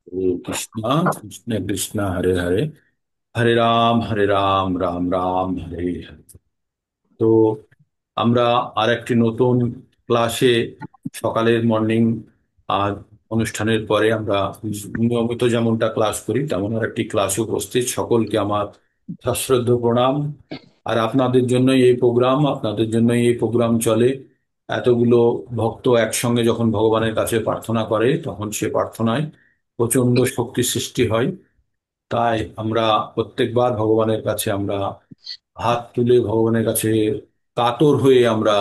হরে কৃষ্ণ কৃষ্ণ কৃষ্ণ হরে হরে, হরে রাম রাম রাম হরে হরে। তো আমরা আর একটি নতুন ক্লাসে, সকালের মর্নিং আর অনুষ্ঠানের পরে আমরা নিয়মিত যেমনটা ক্লাস করি তেমন আর একটি ক্লাসে উপস্থিত। সকলকে আমার সশ্রদ্ধ প্রণাম। আর আপনাদের জন্যই এই প্রোগ্রাম চলে। এতগুলো ভক্ত একসঙ্গে যখন ভগবানের কাছে প্রার্থনা করে তখন সে প্রার্থনায় প্রচন্ড শক্তি সৃষ্টি হয়। তাই আমরা প্রত্যেকবার ভগবানের কাছে আমরা হাত তুলে ভগবানের কাছে কাতর হয়ে আমরা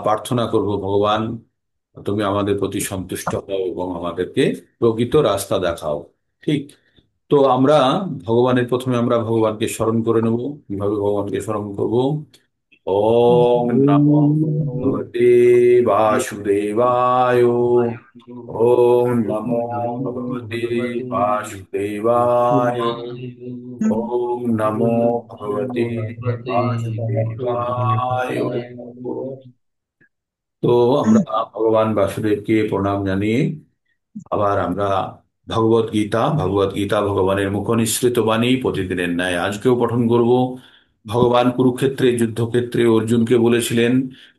প্রার্থনা করব, ভগবান তুমি আমাদের প্রতি সন্তুষ্ট হও এবং আমাদেরকে প্রকৃত রাস্তা দেখাও। ঠিক। তো প্রথমে আমরা ভগবানকে স্মরণ করে নেব। কিভাবে ভগবানকে স্মরণ করব? ওম নমো ভগবতে বাসুদেবায়। ওম নমো ভগবতে বাসুদেবায়। ওম নমো ভগবতে বাসুদেবায়। তো আমরা ভগবান বাসুদেবকে প্রণাম জানিয়ে আবার আমরা ভগবত গীতা ভগবানের মুখনিসৃত বাণী প্রতিদিনের ন্যায় আজকেও পঠন করব। ভগবান কুরুক্ষেত্রে যুদ্ধক্ষেত্রে অর্জুনকে বলেছিলেন,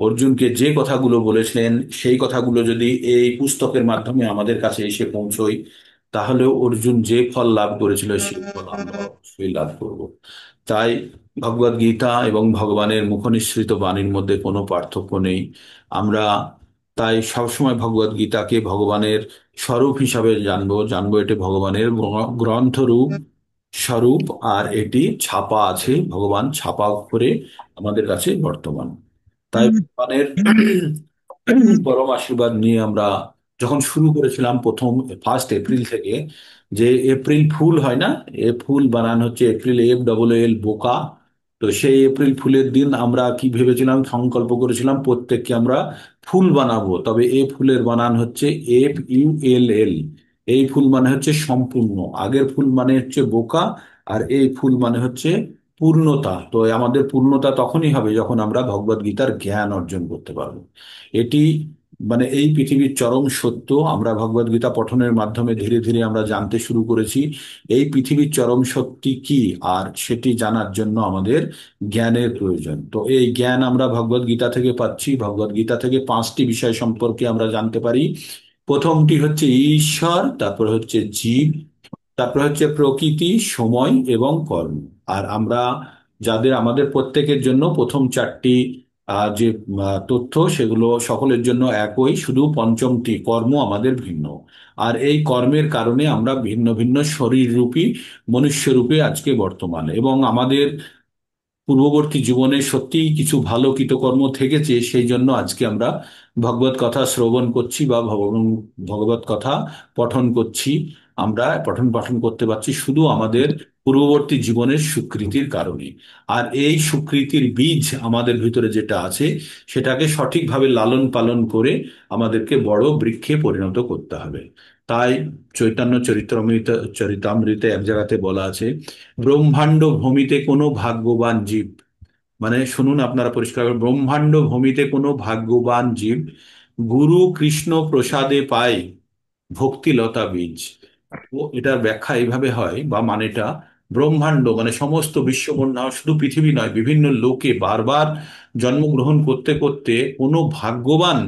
অর্জুনকে যে কথাগুলো বলেছিলেন সেই কথাগুলো যদি এই পুস্তকের মাধ্যমে আমাদের কাছে এসে পৌঁছয়, তাহলে অর্জুন যে ফল লাভ করেছিল সেই ফল আমরা অবশ্যই লাভ করব। তাই ভগবদ গীতা এবং ভগবানের মুখনিসৃত বাণীর মধ্যে কোনো পার্থক্য নেই। আমরা তাই সবসময় ভগবদ গীতাকে ভগবানের স্বরূপ হিসাবে জানবো জানবো এটি ভগবানের গ্রন্থরূপ স্বরূপ। আর এটি ছাপা আছে, ভগবান ছাপা করে আমাদের কাছে বর্তমান। তাই ভগবানের পরম আশীর্বাদ নিয়ে আমরা যখন শুরু করেছিলাম প্রথম 1 এপ্রিল থেকে, যে এপ্রিল ফুল হয় না, এ ফুল বানানো হচ্ছে এপ্রিল, F-double-L বোকা। তো সেই এপ্রিল ফুলের দিন আমরা কি ভেবেছিলাম, সংকল্প করেছিলাম প্রত্যেককে আমরা ফুল বানাবো, তবে এ ফুলের বানান হচ্ছে F-U-L-L। এই ফুল মানে হচ্ছে সম্পূর্ণ, আগের ফুল মানে হচ্ছে বোকা, আর এই ফুল মানে হচ্ছে পূর্ণতা। তো আমাদের পূর্ণতা তখনই হবে যখন আমরা ভগবদ গীতার জ্ঞান অর্জন করতে পারবো। এটি মানে এই পৃথিবীর চরম সত্য। আমরা ভগবদ গীতা পঠনের মাধ্যমে ধীরে ধীরে আমরা জানতে শুরু করেছি এই পৃথিবীর চরম সত্যি কি, আর সেটি জানার জন্য আমাদের জ্ঞানের প্রয়োজন। তো এই জ্ঞান আমরা ভগবদ গীতা থেকে পাচ্ছি। ভগবদ গীতা থেকে 5টি বিষয় সম্পর্কে আমরা জানতে পারি। প্রথমটি হচ্ছে ঈশ্বর, তারপর হচ্ছে জীব, তারপর হচ্ছে প্রকৃতি, সময় এবং কর্ম। আর আমাদের প্রত্যেকের জন্য প্রথম 4টি যে তথ্য, সেগুলো সকলের জন্য একই, শুধু পঞ্চমটি কর্ম আমাদের ভিন্ন। আর এই কর্মের কারণে আমরা ভিন্ন ভিন্ন শরীর রূপী মনুষ্য রূপে আজকে বর্তমান, এবং আমাদের পূর্ববর্তী জীবনে সত্যিই কিছু ভালো কৃতকর্ম থেকেছে, সেই জন্য আজকে আমরা ভগবত কথা শ্রবণ করছি বা ভগবত কথা পঠন করছি। আমরা পঠন পাঠন করতে পারছি শুধু আমাদের পূর্ববর্তী জীবনের সুকৃতির কারণে। আর এই সুকৃতির বীজ আমাদের ভিতরে যেটা আছে, সেটাকে সঠিকভাবে লালন পালন করে আমাদেরকে বড় বৃক্ষে পরিণত করতে হবে। তাই চৈতন্য চরিতামৃতে এক জায়গাতে বলা আছে, ব্রহ্মাণ্ড ভূমিতে কোনো ভাগ্যবান জীব, মানে শুনুন আপনারা পরিষ্কার করে, ব্রহ্মাণ্ড ভূমিতে কোনো ভাগ্যবান জীব গুরু কৃষ্ণ প্রসাদে পায় ভক্তিলতা বীজ। তো এটার ব্যাখ্যা এইভাবে হয় বা মানেটা, ব্রহ্মাণ্ড মানে সমস্ত বিশ্বব্রহ্মাণ্ড, শুধু পৃথিবী নয়, বিভিন্ন লোকে বারবার জন্মগ্রহণ করতে করতে কোনো ভাগ্যবান,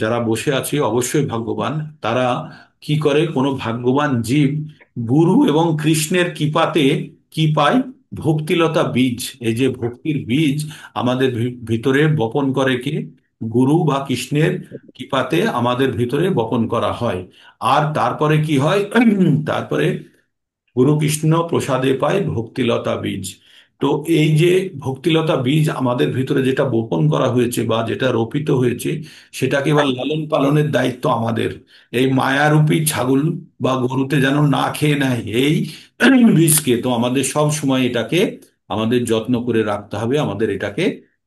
যারা বসে আছি অবশ্যই ভাগ্যবান, তারা কি করে, কোনো ভাগ্যবান জীব গুরু এবং কৃষ্ণের কৃপাতে কি পায়? ভক্তিলতা বীজ। এই যে ভক্তির বীজ আমাদের ভিতরে বপন করে কে? গুরু বা কৃষ্ণের কৃপাতে আমাদের ভিতরে বপন করা হয়। আর তারপরে কি হয়? তারপরে গুরু কৃষ্ণ প্রসাদে পায় ভক্তিলতা বীজ। তো এই যে ভক্তিলতা বীজ আমাদের ভিতরে যেটা বপন করা হয়েছে বা যেটা রোপিত হয়েছে, সেটাকে এবার লালন পালনের দায়িত্ব আমাদের। এই মায়ারূপী ছাগল বা গরুতে যেন না খেয়ে নেয় এই বীজকে। তো আমাদের সব সময় এটাকে আমাদের যত্ন করে রাখতে হবে, আমাদের এটাকে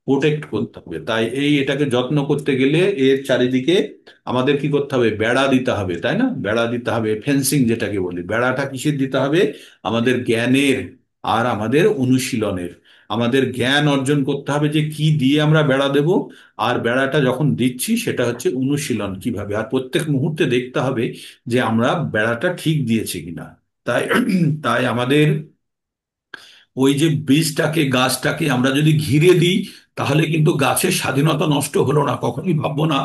প্রোটেক্ট করতে হবে। তাই এটাকে যত্ন করতে গেলে এর চারিদিকে আমাদের কি করতে হবে? বেড়া দিতে হবে, তাই না? বেড়া দিতে হবে, ফেন্সিং যেটাকে বলি। বেড়াটা কিসের দিতে হবে? আমাদের জ্ঞানের আর আমাদের অনুশীলনের। আমাদের জ্ঞান অর্জন করতে হবে যে কি দিয়ে আমরা বেড়া দেব। আর বেড়াটা যখন দিচ্ছি সেটা হচ্ছে অনুশীলন কিভাবে, আর প্রত্যেক মুহূর্তে দেখতে হবে যে আমরা বেড়াটা ঠিক দিয়েছি কিনা। তাই তাই আমাদের ওই যে বীজটাকে, গাছটাকে আমরা যদি ঘিরে দিই, তাহলে কিন্তু গাছের স্বাধীনতা নষ্ট হলো না। কখনোই ভাববো না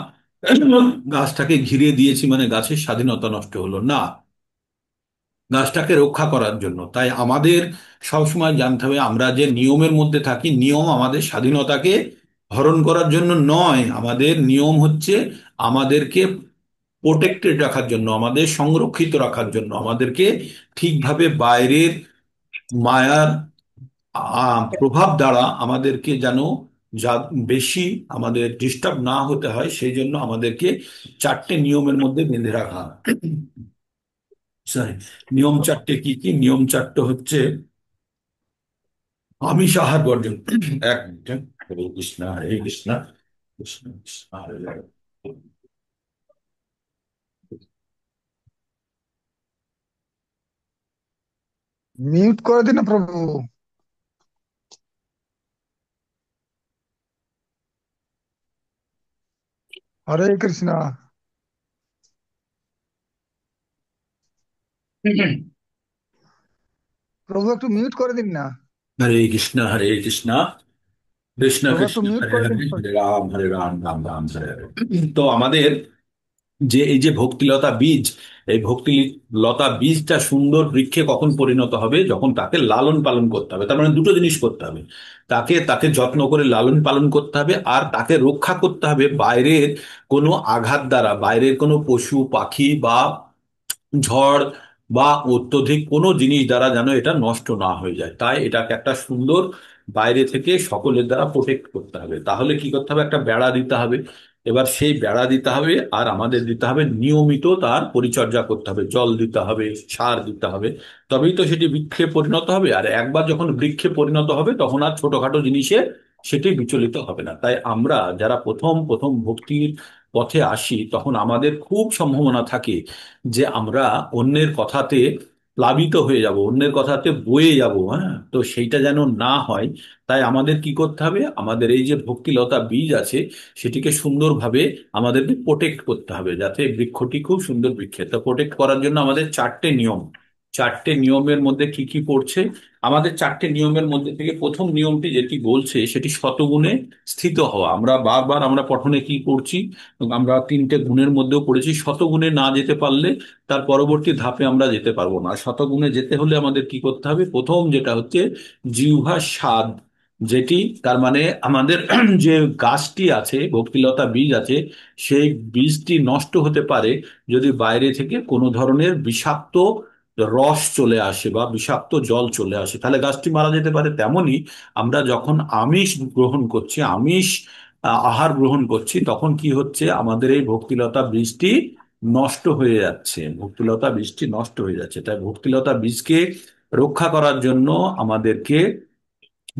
গাছটাকে ঘিরে দিয়েছি মানে গাছের স্বাধীনতা নষ্ট হলো না, গাছটাকে রক্ষা করার জন্য। তাই আমাদের সবসময় জানতে হবে আমরা যে নিয়মের মধ্যে থাকি, নিয়ম আমাদের স্বাধীনতাকে হরণ করার জন্য নয়। আমাদের নিয়ম হচ্ছে আমাদেরকে প্রোটেক্টেড রাখার জন্য, আমাদের সংরক্ষিত রাখার জন্য, আমাদেরকে ঠিকভাবে বাইরের মায়ার প্রভাব দ্বারা আমাদেরকে যেন যা বেশি আমাদের ডিস্টার্ব না হতে হয়, সেই জন্য আমাদেরকে চারটে নিয়মের মধ্যে বেঁধে রাখা। সরি, নিয়ম চারটে কি কি? নিয়ম চারটে হচ্ছে আমিষ আহার বর্জন। এক মিনিট, হ্যাঁ। হরে কৃষ্ণ হরে কৃষ্ণ, কৃষ্ণ কৃষ্ণ হরে হরে। মিউট করে দিন না প্রভু। হরে কৃষ্ণ। প্রভু একটু মিউট করে দিন না। হরে কৃষ্ণ হরে কৃষ্ণ, কৃষ্ণ প্রভু একটু কৃষ্ণ মিউট হরে করে হরে, দিন। হরে রাম রাম রাম হরে হরে। তো আমাদের যে এই যে ভক্তিলতা বীজ, এই ভক্তিলতা বীজটা সুন্দর বৃক্ষে কখন পরিণত হবে? যখন তাকে লালন পালন করতে হবে। তার মানে দুটো জিনিস করতে হবে, তাকে তাকে যত্ন করে লালন পালন করতে হবে, আর তাকে রক্ষা করতে হবে বাইরের কোনো আঘাত দ্বারা, বাইরের কোনো পশু পাখি বা ঝড় বা অত্যধিক কোনো জিনিস দ্বারা যেন এটা নষ্ট না হয়ে যায়। তাই এটাকে একটা সুন্দর বাইরে থেকে সকলের দ্বারা প্রোটেক্ট করতে হবে। তাহলে কি করতে হবে? একটা বেড়া দিতে হবে। এবার সেই বেড়া দিতে হবে, আর আমাদের দিতে হবে নিয়মিত তার পরিচর্যা করতে হবে, জল দিতে হবে, সার দিতে হবে। তবেই তো সেটি বৃক্ষে পরিণত হবে। আর একবার যখন বৃক্ষে পরিণত হবে তখন আর ছোটখাটো জিনিসে সেটি বিচলিত হবে না। তাই আমরা যারা প্রথম প্রথম ভক্তির পথে আসি, তখন আমাদের খুব সম্ভাবনা থাকে যে আমরা অন্যের কথাতে প্লাবিত হয়ে যাব, অন্যের কথাতে বয়ে যাব। হ্যাঁ, তো সেইটা যেন না হয়, তাই আমাদের কি করতে হবে? আমাদের এই যে ভক্তিলতা বীজ আছে, সেটিকে সুন্দরভাবে আমাদেরকে প্রোটেক্ট করতে হবে, যাতে বৃক্ষটি খুব সুন্দর বৃক্ষে। তো প্রোটেক্ট করার জন্য আমাদের চারটে নিয়ম, চারটে নিয়মের মধ্যে কি কি পড়ছে? আমাদের চারটে নিয়মের মধ্যে থেকে প্রথম নিয়মটি যেটি বলছে সেটি শতগুণে স্থিত হওয়া। আমরা বারবার আমরা পঠনে কি পড়ছি? আমরা তিনটে গুণের মধ্যেও পড়েছি, শতগুণে না যেতে পারলে তার পরবর্তী ধাপে আমরা যেতে পারবো না। শতগুণে যেতে হলে আমাদের কি করতে হবে? প্রথম যেটা হচ্ছে জিহ্বার স্বাদ, যেটি তার মানে আমাদের যে গাছটি আছে, ভক্তিলতা বীজ আছে, সেই বীজটি নষ্ট হতে পারে যদি বাইরে থেকে কোনো ধরনের বিষাক্ত রস চলে আসে বা বিষাক্ত জল চলে আসে, তাহলে গাছটি মারা যেতে পারে। তেমনি আমরা যখন আমিষ গ্রহণ করছি, আমিষ আহার গ্রহণ করছি, তখন কি হচ্ছে? আমাদের এই ভক্তিলতা বীজটি নষ্ট হয়ে যাচ্ছে, ভক্তিলতা বীজটি নষ্ট হয়ে যাচ্ছে। তাই ভক্তিলতা বীজকে রক্ষা করার জন্য আমাদেরকে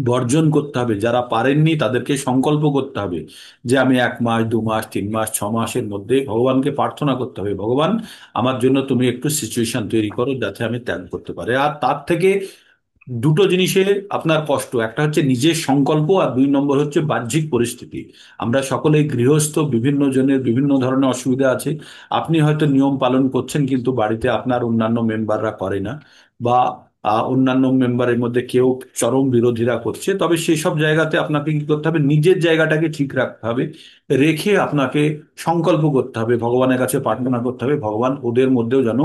বর্জন করতে হবে। যারা পারেননি তাদেরকে সংকল্প করতে হবে যে আমি 1 মাস 2 মাস 3 মাস 6 মাসের মধ্যে ভগবানকে প্রার্থনা করতে হবে, ভগবান আমার জন্য তুমি একটু সিচুয়েশন তৈরি করো যাতে আমি ত্যাগ করতে পারি। আর তার থেকে দুটো জিনিসে আপনার কষ্ট, একটা হচ্ছে নিজের সংকল্প, আর 2 নম্বর হচ্ছে বাহ্যিক পরিস্থিতি। আমরা সকলেই গৃহস্থ, বিভিন্ন জনের বিভিন্ন ধরনের অসুবিধা আছে। আপনি হয়তো নিয়ম পালন করছেন কিন্তু বাড়িতে আপনার অন্যান্য মেম্বাররা করে না, বা অন্যান্য মেম্বারের মধ্যে কেউ চরম বিরোধিতা করছে। তবে সেই সব জায়গাতে আপনাকে কি করতে হবে? নিজের জায়গাটাকে ঠিক রাখতে হবে, রেখে আপনাকে সংকল্প করতে হবে, ভগবানের কাছে প্রার্থনা করতে হবে ভগবান ওদের মধ্যেও যেন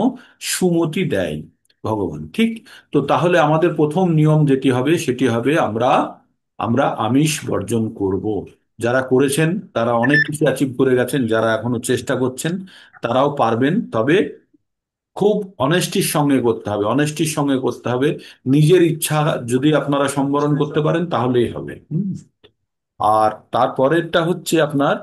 সুমতি দেয় ভগবান। ঠিক? তো তাহলে আমাদের প্রথম নিয়ম যেটি হবে সেটি হবে আমরা আমরা আমিষ বর্জন করব। যারা করেছেন তারা অনেক কিছু অ্যাচিভ করে গেছেন, যারা এখনো চেষ্টা করছেন তারাও পারবেন। তবে খুব অনেস্টির সঙ্গে করতে হবে, অনেস্টির সঙ্গে করতে হবে। নিজের ইচ্ছা যদি আপনারা সম্বরণ করতে পারেন তাহলেই হবে। আর তারপরেরটা হচ্ছে আপনার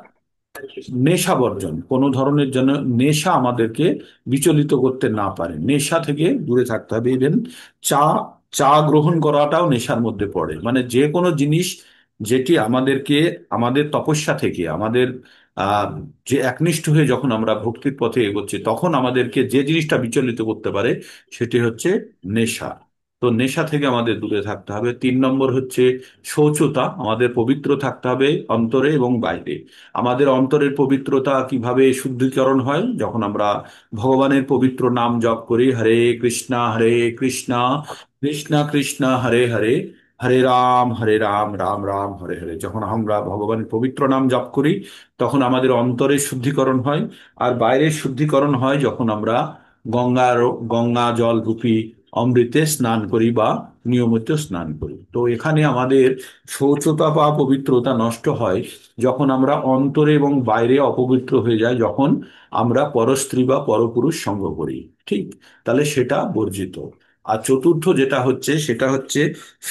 নেশা বর্জন। কোনো ধরনের যেন নেশা আমাদেরকে বিচলিত করতে না পারে, নেশা থেকে দূরে থাকতে হবে। ইভেন চা, চা গ্রহণ করাটাও নেশার মধ্যে পড়ে। মানে যে কোনো জিনিস যেটি আমাদেরকে আমাদের তপস্যা থেকে আমাদের আহ যে একনিষ্ঠ হয়ে যখন আমরা ভক্তির পথে এগোচ্ছি, তখন আমাদেরকে যে জিনিসটা বিচলিত করতে পারে সেটি হচ্ছে নেশা। তো নেশা থেকে আমাদের দূরে থাকতে হবে। 3 নম্বর হচ্ছে শৌচতা, আমাদের পবিত্র থাকতে হবে অন্তরে এবং বাইরে। আমাদের অন্তরের পবিত্রতা কিভাবে শুদ্ধিকরণ হয়? যখন আমরা ভগবানের পবিত্র নাম জপ করি, হরে কৃষ্ণা কৃষ্ণ কৃষ্ণ হরে হরে, হরে রাম রাম রাম হরে হরে। যখন আমরা ভগবানের পবিত্র নাম জপ করি, তখন আমাদের অন্তরের শুদ্ধিকরণ হয়। আর বাইরের শুদ্ধিকরণ হয় যখন আমরা গঙ্গার গঙ্গা জল রূপী অমৃতে স্নান করি বা নিয়মিত স্নান করি। তো এখানে আমাদের শৌচতা বা পবিত্রতা নষ্ট হয় যখন আমরা অন্তরে এবং বাইরে অপবিত্র হয়ে যাই, যখন আমরা পরস্ত্রী বা পরপুরুষ সঙ্গ করি। ঠিক, তাহলে সেটা বর্জিত। আর চতুর্থ যেটা হচ্ছে সেটা হচ্ছে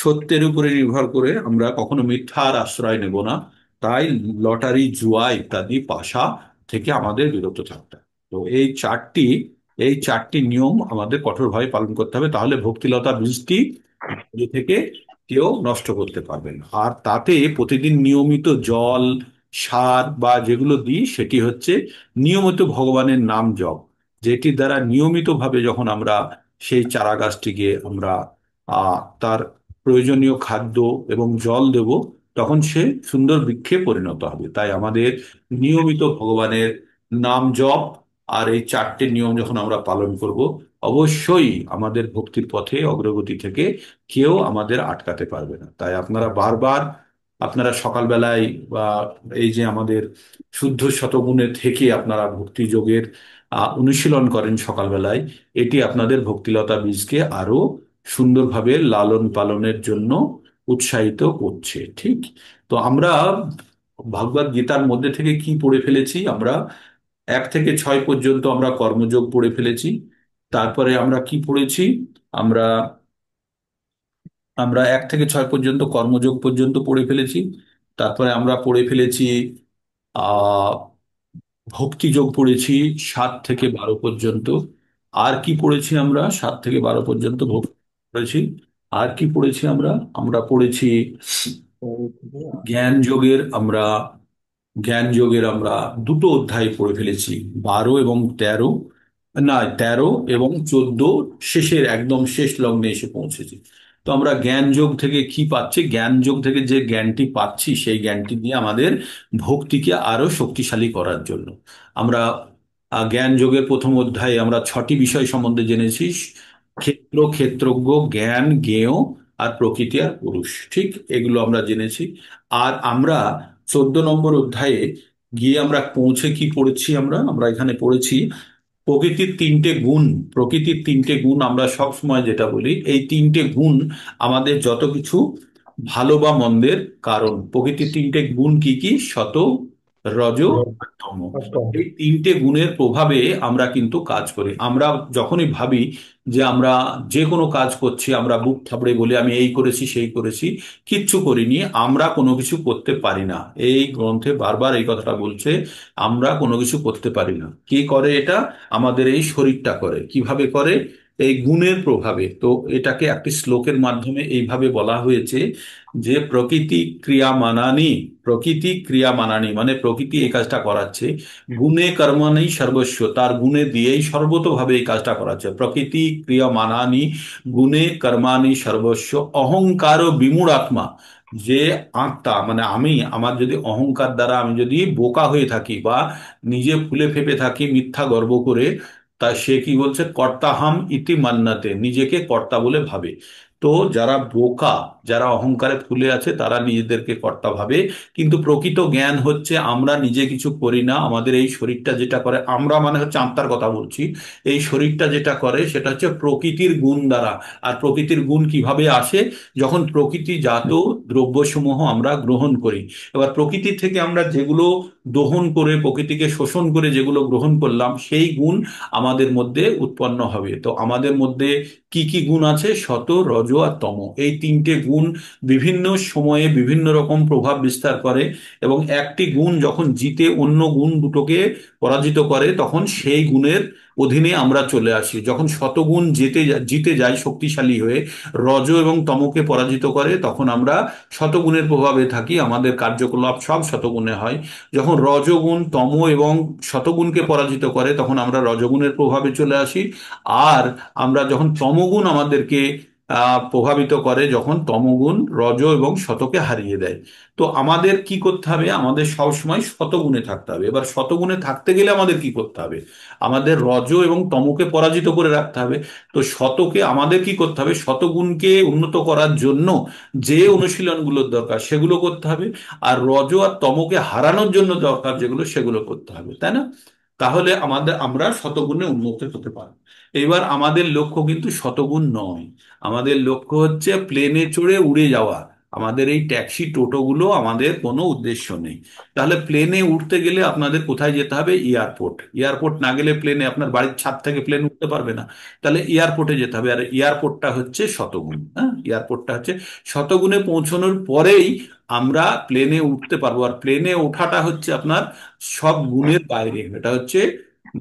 সত্যের উপরে নির্ভর করে আমরা কখনো মিথ্যার আশ্রয় নেব না। তাই লটারি, জুয়া ইত্যাদি পাশা থেকে আমাদের বিরত থাকতে হবে। তো এই চারটি নিয়ম আমাদের কঠোরভাবে পালন করতে হবে, তাহলে ভক্তিলতা বীজটি নিজে থেকে কেউ নষ্ট করতে পারবে না। আর তাতে প্রতিদিন নিয়মিত জল, সার বা যেগুলো দিই সেটি হচ্ছে নিয়মিত ভগবানের নাম জপ, যেটির দ্বারা নিয়মিতভাবে যখন আমরা সেই চারা গাছটিকে আমরা তার প্রয়োজনীয় খাদ্য এবং জল দেব, তখন সে সুন্দর বৃক্ষে পরিণত হবে। তাই আমাদের নিয়মিত ভগবানের নাম জপ আর এই চারটে নিয়ম যখন আমরা পালন করব, অবশ্যই আমাদের ভক্তির পথে অগ্রগতি থেকে কেউ আমাদের আটকাতে পারবে না। তাই আপনারা বারবার, আপনারা সকালবেলায় বা এই যে আমাদের শুদ্ধ শতগুণে থেকে আপনারা ভক্তি যোগের অনুশীলন করেন সকালবেলায়, এটি আপনাদের ভক্তিলতা বীজকে আরো সুন্দরভাবে লালন পালনের জন্য উৎসাহিত করছে। ঠিক, তো আমরা ভগবদ গীতার মধ্যে থেকে কি পড়ে ফেলেছি? আমরা 1 থেকে 6 পর্যন্ত আমরা কর্মযোগ পড়ে ফেলেছি। তারপরে আমরা কি পড়েছি? আমরা আমরা 1 থেকে 6 পর্যন্ত কর্মযোগ পর্যন্ত পড়ে ফেলেছি। তারপরে আমরা পড়ে ফেলেছি আহ ভক্তিযোগ পড়েছি 7 থেকে 12 পর্যন্ত। আর কি পড়েছি? আমরা 7 থেকে 12 পর্যন্ত ভক্তি পড়েছি। আর কি পড়েছি আমরা? আমরা পড়েছি জ্ঞান যোগের আমরা জ্ঞান যোগের আমরা 2টো অধ্যায় পড়ে ফেলেছি, 12 এবং 13। না, 13 এবং 14, শেষের একদম শেষ লগ্নে এসে পৌঁছেছি। তো আমরা জ্ঞান যোগ থেকে কি পাচ্ছি? জ্ঞান যোগ থেকে যে জ্ঞানটি পাচ্ছি সেই জ্ঞানটি দিয়ে আমাদের ভক্তিকে আরো শক্তিশালী করার জন্য আমরা জ্ঞান যোগের প্রথম অধ্যায়ে আমরা 6টি বিষয় সম্বন্ধে জেনেছি: ক্ষেত্র, ক্ষেত্রজ্ঞ, জ্ঞান, জ্ঞেয় আর প্রকৃতি আর পুরুষ। ঠিক, এগুলো আমরা জেনেছি। আর আমরা 14 নম্বর অধ্যায়ে গিয়ে আমরা পৌঁছে কি পড়েছি? আমরা আমরা এখানে পড়েছি প্রকৃতির 3টে গুণ। প্রকৃতির 3টে গুণ আমরা সব সময় যেটা বলি, এই 3টে গুণ আমাদের যত কিছু ভালো বা মন্দের কারণ। প্রকৃতির 3টে গুণ কি কি? সত, রজ আর তম। এই 3টে গুণের প্রভাবে আমরা কিন্তু কাজ করি। আমরা যখনই ভাবি যে আমরা যে কোনো কাজ করছি, আমরা বুক থাবড়ে বলি আমি এই করেছি সেই করেছি, কিচ্ছু করিনি, আমরা কোনো কিছু করতে পারি না। এই গ্রন্থে বারবার এই কথাটা বলছে, আমরা কোনো কিছু করতে পারি না। কি করে এটা? আমাদের এই শরীরটা করে। কিভাবে করে? এই গুণের প্রভাবে। তো এটাকে একটি শ্লোকের মাধ্যমে এইভাবে বলা হয়েছে যে প্রকৃতি ক্রিয়া মানানি, মানে প্রকৃতি এই কাজটা করাচ্ছে। গুণে কর্মণি সর্বস্ব, তার গুণে দিয়েই সর্বতোভাবে এই কাজটা করাচ্ছে। প্রকৃতি ক্রিয়া মানানি গুণে কর্মাণি সর্বস্ব অহংকার বিমূঢ় আত্মা। যে আত্মা মানে আমি, আমার যদি অহংকার দ্বারা আমি যদি বোকা হয়ে থাকি বা নিজে ফুলে ফেপে থাকি মিথ্যা গর্ব করে, তা সে কি বলছে? কর্তাহাম ইতি মান্নাতে, নিজেকে কর্তা বলে ভাবে। তো যারা বোকা, যারা অহংকারে ফুলে আছে, তারা নিজেদেরকে কর্তা ভাবে। কিন্তু প্রকৃত জ্ঞান হচ্ছে আমরা নিজে কিছু করি না, আমাদের এই শরীরটা যেটা করে, আমরা মানে হচ্ছে আত্মার কথা বলছি, এই শরীরটা যেটা করে সেটা হচ্ছে প্রকৃতির গুণ দ্বারা। আর প্রকৃতির গুণ কিভাবে আসে? যখন প্রকৃতিজাত দ্রব্যসমূহ আমরা গ্রহণ করি। এবার প্রকৃতি থেকে আমরা যেগুলো দহন করে, প্রকৃতিকে শোষণ করে যেগুলো গ্রহণ করলাম, সেই গুণ আমাদের মধ্যে উৎপন্ন হবে। তো আমাদের মধ্যে কি কি গুণ আছে? সত, রজ আর তম। এই 3টে গুণ বিভিন্ন সময়ে বিভিন্ন রকম প্রভাব বিস্তার করে, এবং একটি গুণ যখন জিতে অন্য গুণ দুটোকে পরাজিত করে, তখন সেই গুণের অধীনে আমরা চলে আসি। যখন শতগুণ জিতে যায় শক্তিশালী হয়ে, রজ এবং তমকে পরাজিত করে, তখন আমরা শতগুণের প্রভাবে থাকি, আমাদের কার্যকলাপ সব শতগুণে হয়। যখন রজগুণ তম এবং শতগুণকে পরাজিত করে, তখন আমরা রজগুণের প্রভাবে চলে আসি। আর আমরা যখন তমগুণ আমাদেরকে প্রভাবিত করে যখন তমগুণ রজ এবং শতকে হারিয়ে দেয়। তো আমাদের কি করতে হবে? আমাদের সবসময় শতগুণে থাকতে হবে। এবার শতগুণে থাকতে গেলে আমাদের কি করতে হবে? আমাদের রজ এবং তমকে পরাজিত করে রাখতে হবে। তো শতকে আমাদের কি করতে হবে? শতগুণকে উন্নত করার জন্য যে অনুশীলনগুলোর দরকার সেগুলো করতে হবে। আর রজ আর তমকে হারানোর জন্য দরকার যেগুলো সেগুলো করতে হবে, তাই না? তাহলে আমরা শতগুণে উন্নত হতে পারবো। এবার আমাদের লক্ষ্য কিন্তু শতগুণ নয়। আমাদের লক্ষ্য হচ্ছে প্লেনে চড়ে উড়ে যাওয়া। আমাদের এই ট্যাক্সি টোটোগুলো আমাদের কোনো উদ্দেশ্য নেই। তাহলে প্লেনে উঠতে গেলে আপনাদের কোথায় যেতে হবে? এয়ারপোর্ট। এয়ারপোর্ট না গেলে প্লেনে আপনার বাড়ির ছাদ থেকে প্লেন উঠতে পারবে না। তাহলে এয়ারপোর্টে যেতে হবে, আর এয়ারপোর্টটা হচ্ছে শতগুণ। হ্যাঁ, এয়ারপোর্টটা হচ্ছে শতগুণে পৌঁছানোর পরেই আমরা প্লেনে উঠতে পারবো। আর প্লেনে ওঠাটা হচ্ছে আপনার সব গুণের বাইরে, এটা হচ্ছে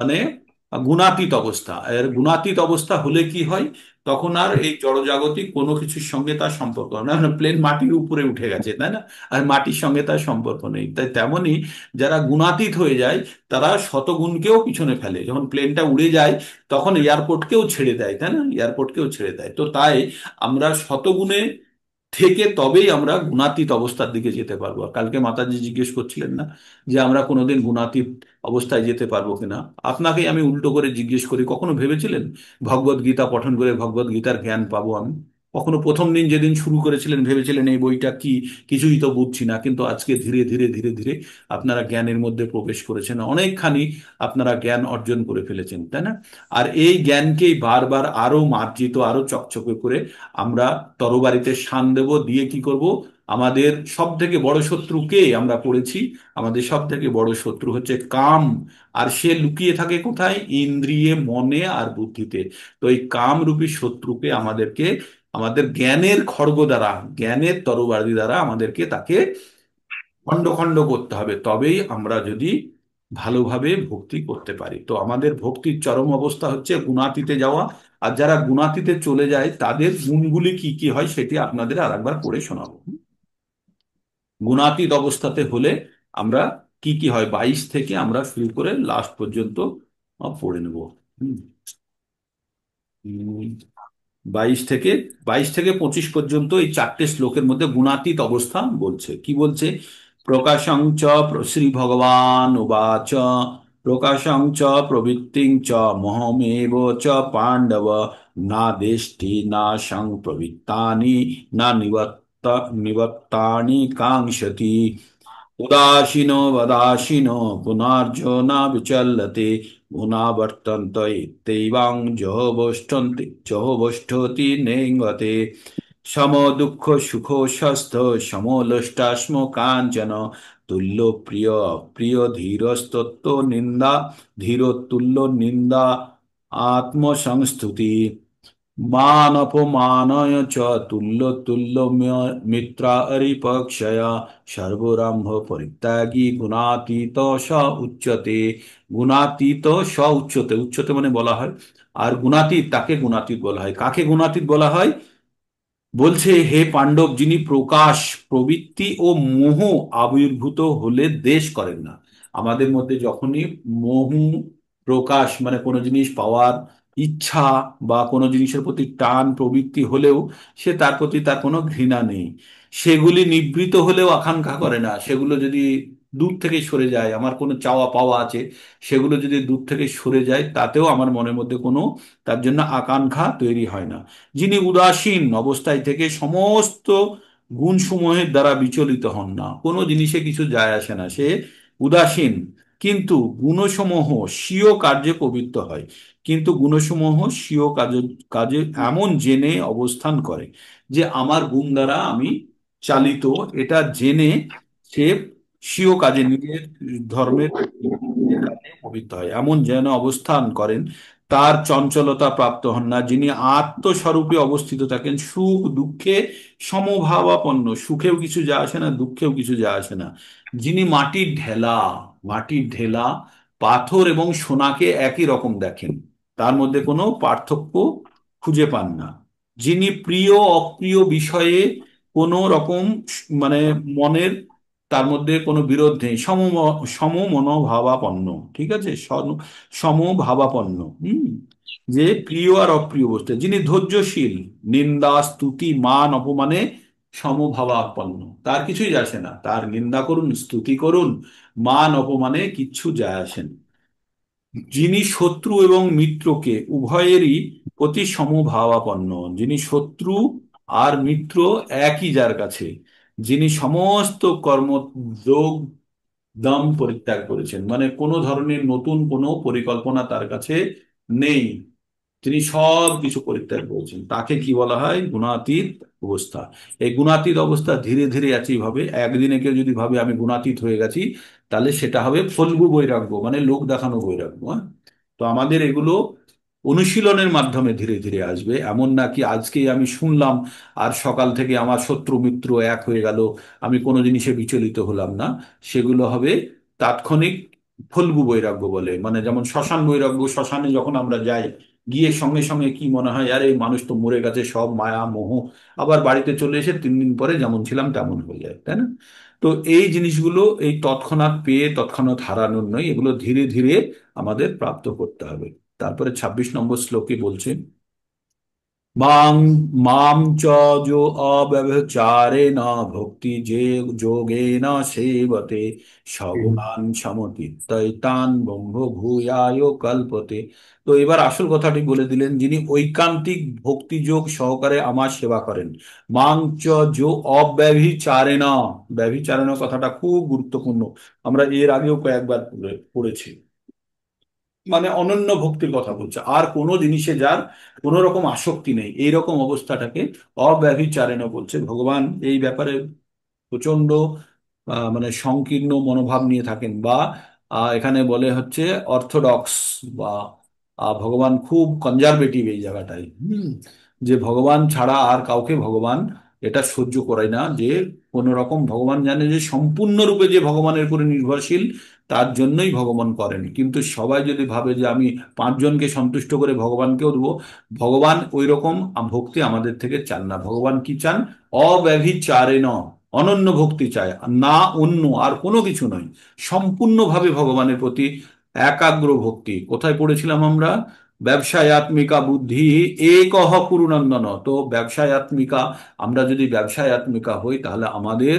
মানে গুণাতীত অবস্থা। এর গুণাতীত অবস্থা হলে কি হয়? তখন আর এই জড়জাগতিক কোনো কিছুর সঙ্গে তার সম্পর্ক না, প্লেন মাটির উপরে উঠে গেছে, তাই না? আর মাটির সঙ্গে তার সম্পর্ক নেই। তাই তেমনি যারা গুণাতীত হয়ে যায় তারা শতগুণকেও পিছনে ফেলে। যখন প্লেনটা উড়ে যায় তখন এয়ারপোর্টকেও ছেড়ে দেয়, তাই না? এয়ারপোর্টকেও ছেড়ে দেয়। তো তাই আমরা শতগুণে থেকে তবেই আমরা গুণাতীত অবস্থার দিকে যেতে পারবো। আর কালকে মাতাজি জিজ্ঞেস করছিলেন না যে আমরা কোনোদিন গুণাতীত অবস্থায় যেতে পারবো কিনা? আপনাকেই আমি উল্টো করে জিজ্ঞেস করি, কখনো ভেবেছিলেন ভগবত গীতা পঠন করে ভগবত গীতার জ্ঞান পাবো আমি? কখনো প্রথম দিন যেদিন শুরু করেছিলেন ভেবেছিলেন এই বইটা কি? কিছুই তো বুঝছি না। কিন্তু আজকে ধীরে ধীরে ধীরে ধীরে আপনারা জ্ঞানের মধ্যে প্রবেশ করেছেন, অনেকখানি আপনারা জ্ঞান অর্জন করে ফেলেছেন, তাই না? আর এই জ্ঞানকেই বারবার আরো মার্জিত, আরো চকচকে করে আমরা তরবারিতে শান দেব। দিয়ে কি করব? আমাদের সব থেকে বড় শত্রু কে আমরা পড়েছি? আমাদের সব থেকে বড় শত্রু হচ্ছে কাম। আর সে লুকিয়ে থাকে কোথায়? ইন্দ্রিয়ে, মনে আর বুদ্ধিতে। তো এই কাম রূপী শত্রুকে আমাদেরকে আমাদের জ্ঞানের খড়গ দ্বারা, জ্ঞানের তরবারি দ্বারা আমাদেরকে তাকে খণ্ড খণ্ড করতে হবে। তবেই আমরা যদি ভালোভাবে ভক্তি করতে পারি। তো আমাদের ভক্তির চরম অবস্থা হচ্ছে গুণাতীতে যাওয়া। আর যারা গুণাতীতে চলে যায় তাদের গুণগুলি কি কি হয় সেটি আপনাদের আর একবার পড়ে শোনাবো। গুণাতীত অবস্থাতে হলে আমরা কি কি হয় 22 থেকে আমরা শুরু করে লাস্ট পর্যন্ত পড়ে নেব। হুম। উম, 22 থেকে 25 পর্যন্ত এই চারটে শ্লোকের মধ্যে গুণাতীত অবস্থা বলছে। কি বলছে? প্রকাশং চ শ্রী ভগবান উবাচ প্রকাশং চ প্রবৃত্তিং চ মহমেব চ পাণ্ডব না দেষ্টি না সং প্রবৃত্তানি না নিবত্তানি কাঙ্ক্ষতি উদাসীনো वदासीनो पुनर्जो न विचलते गुणावर्तन्त इत्येवं जहोबष्ठति नेङ्गते समो दुःख सुखो स्वस्थ समोलोष्टास्म काञ्चन तुल्यो प्रिय प्रिय धीरस्तत्व निन्दा धीरो तुल्यो निन्दा आत्मसंस्तुति मान अपमानय च तुल्य तुल्य मित्रारिपक्षय सर्वरंभ परित्यागी गुणातीत स उच्यते। গুণাতীত স উচ্চতে, উচ্চতে মানে বলা হয়। আর গুণাতীত তাকে গুণাতীত বলা হয়। কাকে গুণাতীত বলা হয়? বলছে হে পাণ্ডব, যিনি প্রকাশ, প্রবৃত্তি ও মোহ আবির্ভূত হলে দেশ করেন না। আমাদের মধ্যে যখনই মোহ প্রকাশ মানে কোনো জিনিস পাওয়ার ইচ্ছা বা কোনো জিনিসের প্রতি টান প্রবৃত্তি হলেও সে তার প্রতি তার কোনো ঘৃণা নেই। সেগুলি নিবৃত হলেও আকাঙ্ক্ষা করে না। সেগুলো যদি দূর থেকে সরে যায়, আমার কোনো চাওয়া পাওয়া আছে, সেগুলো যদি দূর থেকে সরে যায় তাতেও আমার মনের মধ্যে কোনো তার জন্য আকাঙ্ক্ষা তৈরি হয় না। যিনি উদাসীন অবস্থায় থেকে সমস্ত গুণসমূহের দ্বারা বিচলিত হন না, কোনো জিনিসে কিছু যায় আসে না, সে উদাসীন। কিন্তু গুণসমূহ স্বীয় কার্যে প্রবৃত্ত হয়। কিন্তু গুণসমূহ স্বীয় কাজে কাজে এমন জেনে অবস্থান করে যে আমার গুণ দ্বারা আমি চালিত, এটা জেনে সে স্বীয় কাজে নিজের ধর্মের নিজের কাজে প্রবৃত্ত হয়, এমন যেন অবস্থান করেন। তার চঞ্চলতা প্রাপ্ত হন না। যিনি আত্মস্বরূপে অবস্থিত থাকেন, সুখ দুঃখে সমভাবাপন্ন, সুখেও কিছু যা আসে না, দুঃখেও কিছু যা আসে না। যিনি মাটির ঢেলা, মাটির ঢেলা পাথর এবং সোনাকে একই রকম দেখেন, তার মধ্যে কোনো পার্থক্য খুঁজে পান না। যিনি প্রিয় অপ্রিয় বিষয়ে কোনো রকম মানে মনের তার মধ্যে কোনো বিরোধ নেই, সমমনোভাবাপন্ন। ঠিক আছে? সমভাবাপন্ন। হুম। যে প্রিয় আর অপ্রিয় বস্তু, যিনি ধৈর্যশীল, নিন্দা স্তুতি মান অপমানে সমভাবাপন্ন, তার কিছুই যায় আসে না, তার নিন্দা করুন স্তুতি করুন মান অপমানে কিচ্ছু যায় আসে না। যিনি শত্রু এবং মিত্রকে উভয়েরই প্রতি সমভাবাপন্ন, যিনি শত্রু আর মিত্র একই যার কাছে, যিনি সমস্ত কর্মযোগ দম পরিত্যাগ করেছেন, মানে কোনো ধরনের নতুন কোনো পরিকল্পনা তার কাছে নেই, তিনি সব কিছু পরিত্যাগ করেছেন, তাকে কি বলা হয়? গুণাতীত অবস্থা। এই গুণাতীত অবস্থা ধীরে ধীরে একই ভাবে, একদিনে কেউ যদি ভাবে আমি গুণাতীত হয়ে গেছি, তাহলে সেটা হবে ফল্গু বৈরাগ্য, মানে লোক দেখানো বৈরাগ্য। হ্যাঁ? তো আমাদের এগুলো অনুশীলনের মাধ্যমে ধীরে ধীরে আসবে, এমন না কি আজকেই আমি শুনলাম আর সকাল থেকে আমার শত্রু মিত্র এক হয়ে গেল, আমি কোনো জিনিসে বিচলিত হলাম না। সেগুলো হবে তাৎক্ষণিক ফল্গু বৈরাগ্য বলে, মানে যেমন শ্মশান বৈরাগ্য, শ্মশানে যখন আমরা যাই, গিয়ে সঙ্গে সঙ্গে কি মনে হয়, আরে এই মানুষ তো মরে গেছে, সব মায়া মোহ, আবার বাড়িতে চলে এসে 3 দিন পরে যেমন ছিলাম তেমন হয়ে যায়, তাই না? তো এই জিনিসগুলো এই তৎক্ষণাৎ পেয়ে তৎক্ষণাৎ হারানোর নয়, এগুলো ধীরে ধীরে আমাদের প্রাপ্ত করতে হবে। তারপরে 26 নম্বর শ্লোকে বলছে, মাং মাম চ যো অব্যভিচারেণ ভক্তি যে যোগেন সেবতে সগুণান সমতীত্যৈতান ব্রহ্ম ভূয়ায় কল্পতে। তো এবার আসল কথাটি বলে দিলেন, যিনি ঐকান্তিক ভক্তিযোগ সহকারে আমার সেবা করেন। মাং চ যো অব্যভিচারেণ, ব্যভিচারেণ কথাটা খুব গুরুত্বপূর্ণ, আমরা এর আগেও কয়েকবার পড়েছি। মানে অনন্য ভক্তির কথা বলছে, আর কোনো জিনিসে যার কোনো রকম আসক্তি নেই, এইরকম অবস্থাটাকে অব্যভিচারেণ বলছে। ভগবান এই ব্যাপারে প্রচন্ড মানে সংকীর্ণ মনোভাব নিয়ে থাকেন, বা এখানে বলে হচ্ছে অর্থোডক্স, বা ভগবান খুব কনজারভেটিভ এই জায়গাটায়। যে ভগবান ছাড়া আর কাউকে ভগবান এটা সহ্য করে না, যে কোন রকম, ভগবান জানে যে সম্পূর্ণরূপে যে ভগবানের উপরে নির্ভরশীল, তার জন্যই ভগবান করেন। কিন্তু সবাই যদি ভাবে যে আমি 5 জনকে সন্তুষ্ট করে ভগবানকেও দেবো, ভগবান ওই রকম ভক্তি আমাদের থেকে চান না। ভগবান কি চান? অব্যভিচারেণ, অনন্য ভক্তি চায়, না অন্য আর কোনো কিছু নয়, সম্পূর্ণভাবে ভগবানের প্রতি একাগ্র ভক্তি। কোথায় পড়েছিলাম আমরা? ব্যবসায়াত্মিকা বুদ্ধি একহ কুরুনন্দন। তো ব্যবসায়াত্মিকা, আমরা যদি ব্যবসায়াত্মিকা হই, তাহলে আমাদের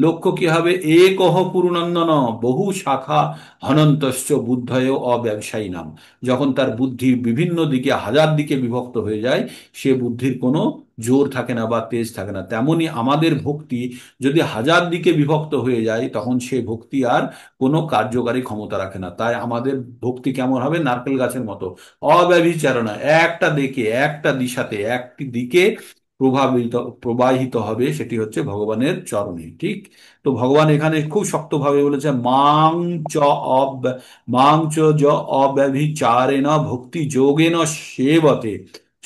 লক্ষ্য কি হবে? একহ কুরুনন্দন, বহু শাখা হনন্তশ্চ বুদ্ধয় অব্যবসায়ী নাম। যখন তার বুদ্ধি বিভিন্ন দিকে, হাজার দিকে বিভক্ত হয়ে যায়, সে বুদ্ধির কোনো জোর থাকে না বা তেজ থাকে না। তেমনি আমাদের ভক্তি যদি হাজার দিকে বিভক্ত হয়ে যায়, তখন সে ভক্তি আর কোনো কার্যকারী ক্ষমতা রাখে না। তাই আমাদের ভক্তি কেমন হবে? নারকেল গাছের মতো, অব্যভিচারণা, একটা দিকে, একটা দিশাতে, একটি দিকে প্রভাবিত প্রবাহিত হবে, সেটি হচ্ছে ভগবানের চরণে। ঠিক? তো ভগবান এখানে খুব শক্তভাবে বলেছে, মাং চ অব মাং চ য অব্যভিচারেণ ভক্তি যোগেন সেবতে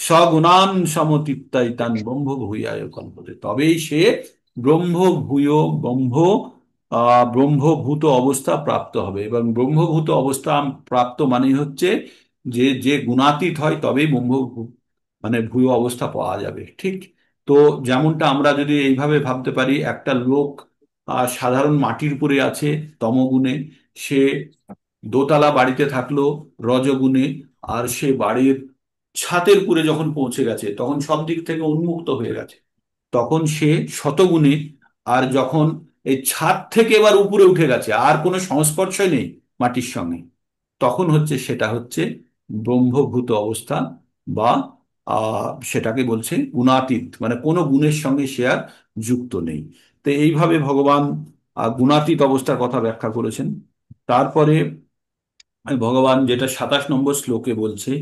সগুণান সমতীত্যাইতান ব্রহ্ম ভূয়ায় কল্পতে। তবেই সে ব্রহ্ম ভূয় ব্রহ্ম ব্রহ্মভূত অবস্থা প্রাপ্ত হবে। এবং ব্রহ্মভূত অবস্থা প্রাপ্ত মানে হচ্ছে যে যে গুণাতীত হয়, তবেই ব্রহ্ম মানে ভূয় অবস্থা পাওয়া যাবে। ঠিক? তো যেমনটা আমরা যদি এইভাবে ভাবতে পারি, একটা লোক সাধারণ মাটির উপরে আছে তমগুণে, সে দোতলা বাড়িতে থাকলো রজগুণে, আর সে বাড়ির ছাদের উপরে যখন পৌঁছে গেছে, তখন সব দিক থেকে উন্মুক্ত হয়ে গেছে, তখন সে শতগুণে। আর যখন এই ছাদ থেকে এবার উপরে উঠে গেছে, আর কোনো সংস্পর্শই নেই মাটির সঙ্গে, তখন হচ্ছে সেটা হচ্ছে ব্রহ্মভূত অবস্থা, বা সেটাকে বলছে গুণাতীত, মানে কোনো গুণের সঙ্গে সে আর যুক্ত নেই। তো এইভাবে ভগবান গুণাতীত অবস্থার কথা ব্যাখ্যা করেছেন। তারপরে ভগবান যেটা 27 নম্বর শ্লোকে বলছে,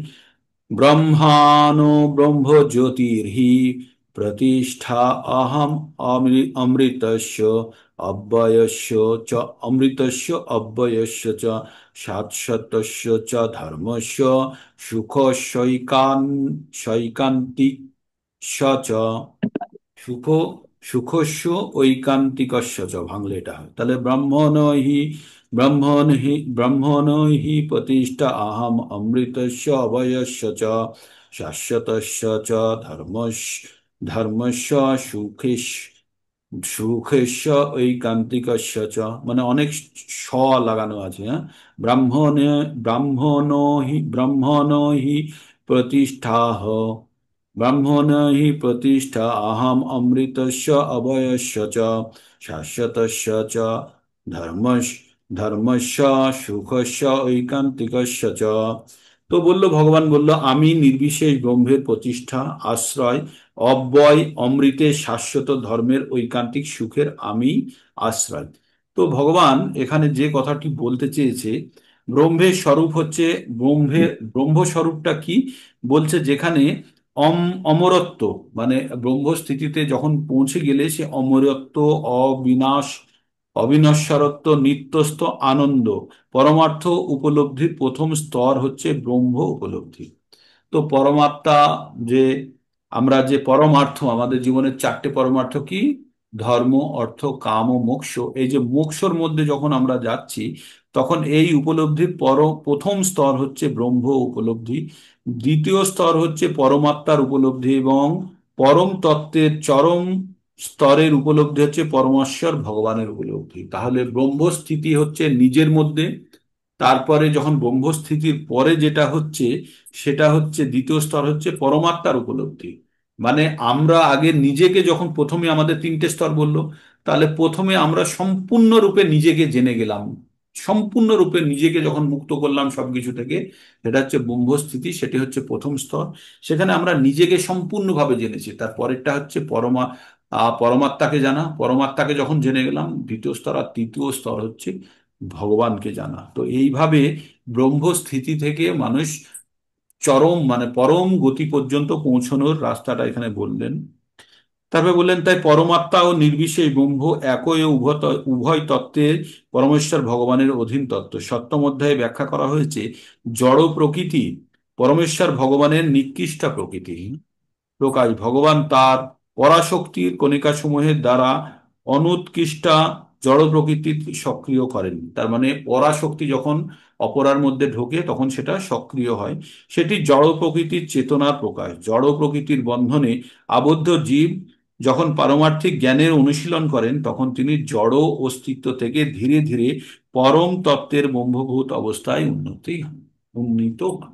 ব্রহ্মানো ব্রহ্ম জ্যোতির্হি প্রতিষ্ঠা অহম অমৃতস্য অব্যয়স্য চ অমৃতস্য অব্যয়স্য চ শাশ্বতস্য চ ধর্মস্য শৈকান্তিক চ সুখ সুখস্য ঐকান্তিকস্য চ, ভাঙলে এটা হয় তাহলে, ব্রহ্মণ হি প্রতিষ্ঠা অহম অমৃতস্য অভয়স্য চ শাশ্বতস্য চ ধর্মস্য সুখেশ সুখেশ ঐকান্তিকস্য চ, মানে অনেক স লাগানো আছে। হ্যাঁ? ব্রাহ্মণ ব্রাহ্মণ হি प्रतिष्ठाः ब्रह्मण हि प्रतिष्ठा अहम अमृतस्य अभयस्य च शाश्वतस्य च धर्मस्य ধর্মস্য সুখস্য ঐকান্তিকস্য চ। তো বললো, ভগবান বলল, আমি নির্বিশেষ ব্রহ্মের প্রতিষ্ঠা, আশ্রয়, অব্যয় অমৃতের শাশ্বত, ধর্মের ঐকান্তিক সুখের আমি আশ্রয়। তো ভগবান এখানে যে কথাটি বলতে চেয়েছে, ব্রহ্মের স্বরূপ হচ্ছে, ব্রহ্ম স্বরূপটা কি বলছে, যেখানে অম অমরত্ব, মানে ব্রহ্মস্থিতিতে যখন পৌঁছে গেলে সে অমরত্ব, অবিনাশ, অবিনশ্বরত্ব, নিত্যস্থ আনন্দ, পরমার্থ উপলব্ধির প্রথম স্তর হচ্ছে ব্রহ্ম উপলব্ধি। তো পরমাত্মা, যে আমরা যে পরমার্থ, আমাদের জীবনের চারটে পরমার্থ কি? ধর্ম, অর্থ, কাম ও মোক্ষ। এই যে মোক্ষর মধ্যে যখন আমরা যাচ্ছি, তখন এই উপলব্ধির প্রথম স্তর হচ্ছে ব্রহ্ম উপলব্ধি। দ্বিতীয় স্তর হচ্ছে পরমাত্মার উপলব্ধি, এবং পরম তত্ত্বের চরম স্তরের উপলব্ধি হচ্ছে পরমেশ্বর ভগবানের উপলব্ধি। তাহলে ব্রহ্মস্থিতি হচ্ছে নিজের মধ্যে, তারপরে যখন ব্রহ্মস্থিতির পরে যেটা হচ্ছে, সেটা হচ্ছে দ্বিতীয় স্তর হচ্ছে পরমাত্মার উপলব্ধি। মানে আমরা আগে নিজেকে যখন, প্রথমে আমাদের তিনটে স্তর বললো, তাহলে প্রথমে আমরা সম্পূর্ণরূপে নিজেকে জেনে গেলাম, সম্পূর্ণরূপে নিজেকে যখন মুক্ত করলাম সবকিছু থেকে, সেটা হচ্ছে ব্রহ্মস্থিতি, সেটি হচ্ছে প্রথম স্তর। সেখানে আমরা নিজেকে সম্পূর্ণভাবে জেনেছি। তারপরেরটা হচ্ছে পরমাত্মাকে জানা, পরমাত্মাকে যখন জেনে গেলাম, দ্বিতীয় স্তর। আর তৃতীয় স্তর হচ্ছে ভগবানকে জানা। তো এইভাবে ব্রহ্মস্থিতি থেকে মানুষ চরম, মানে পরম গতি পর্যন্ত পৌঁছানোর রাস্তাটা এখানে বললেন। তারপরে বললেন, তাই পরমাত্মা ও নির্বিশেষ ব্রহ্ম একই ও উভয় তত্ত্বের পরমেশ্বর ভগবানের অধীন তত্ত্ব। সপ্তম অধ্যায়ে ব্যাখ্যা করা হয়েছে জড় প্রকৃতি পরমেশ্বর ভগবানের নিকৃষ্ট প্রকৃতি প্রকাশ। ভগবান তার পরাশক্তির কণিকাসমূহের দ্বারা অনুৎকৃষ্টা জড় প্রকৃতি সক্রিয় করেন। তার মানে পরাশক্তি যখন অপরার মধ্যে ঢোকে, তখন সেটা সক্রিয় হয়। সেটি জড় প্রকৃতির চেতনার প্রকাশ। জড় প্রকৃতির বন্ধনে আবদ্ধ জীব যখন পারমার্থিক জ্ঞানের অনুশীলন করেন, তখন তিনি জড় অস্তিত্ব থেকে ধীরে ধীরে পরম তত্ত্বের ব্রহ্মভূত অবস্থায় উন্নীত হন।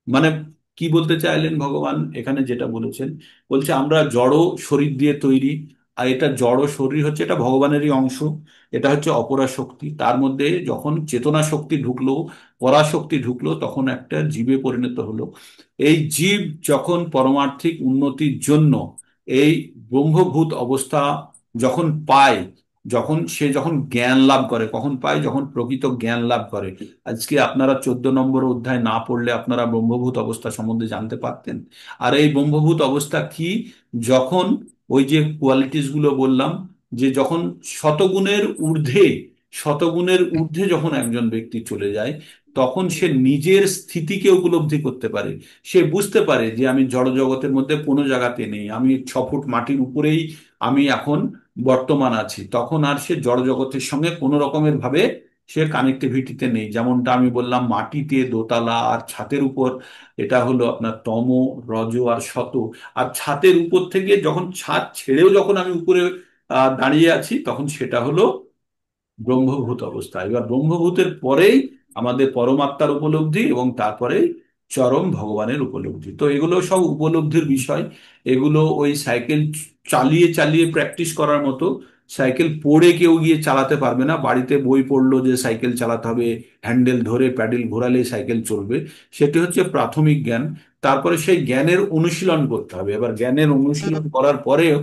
মানে কি বলতে চাইলেন ভগবান এখানে, যেটা বলেছেন, বলছে আমরা জড় শরীর দিয়ে তৈরি, আর এটা জড় শরীর হচ্ছে, এটা ভগবানেরই অংশ। এটা হচ্ছে অপরা শক্তি। তার মধ্যে যখন চেতনা শক্তি ঢুকলো, পরাশক্তি ঢুকলো, তখন একটা জীবে পরিণত হলো। এই জীব যখন পরমার্থিক উন্নতির জন্য এই ব্রহ্মভূত অবস্থা যখন পায়, যখন জ্ঞান লাভ করে, কখন পায়? যখন প্রকৃত জ্ঞান লাভ করে। আজকে আপনারা 14 নম্বর অধ্যায় না পড়লে আপনারা ব্রহ্মভূত অবস্থা সম্বন্ধে জানতে পারতেন। আর এই ব্রহ্মভূত অবস্থা কি? যখন ওই যে কোয়ালিটিস গুলো বললাম, যে যখন শতগুণের ঊর্ধ্বে, শতগুণের ঊর্ধ্বে যখন একজন ব্যক্তি চলে যায়, তখন সে নিজের স্থিতিকে উপলব্ধি করতে পারে। সে বুঝতে পারে যে আমি জড় জগতের মধ্যে কোনো জায়গাতে নেই, আমি 6 ফুট মাটির উপরেই আমি এখন বর্তমান আছি। তখন আর সে জড় জগতের সঙ্গে কোনো রকমের ভাবে সে কানেক্টিভিটিতে নেই। যেমনটা আমি বললাম, মাটিতে দোতলা আর ছাতের উপর, এটা হলো আপনার তম, রজ আর শত। আর ছাতের উপর থেকে যখন ছাদ ছেড়েও যখন আমি উপরে দাঁড়িয়ে আছি, তখন সেটা হলো ব্রহ্মভূত অবস্থা। এবার ব্রহ্মভূতের পরেই আমাদের পরমাত্মার উপলব্ধি, এবং তারপরে চরম ভগবানের উপলব্ধি। তো এগুলো সব উপলব্ধির বিষয়। এগুলো ওই সাইকেল চালিয়ে চালিয়ে প্র্যাকটিস করার মতো। সাইকেল পড়ে কেউ গিয়ে চালাতে পারবে না। বাড়িতে বই পড়লো যে সাইকেল চালাতে হবে, হ্যান্ডেল ধরে প্যাডেল ঘোরালেই সাইকেল চলবে, সেটি হচ্ছে প্রাথমিক জ্ঞান। তারপরে সেই জ্ঞানের অনুশীলন করতে হবে। এবার জ্ঞানের অনুশীলন করার পরেও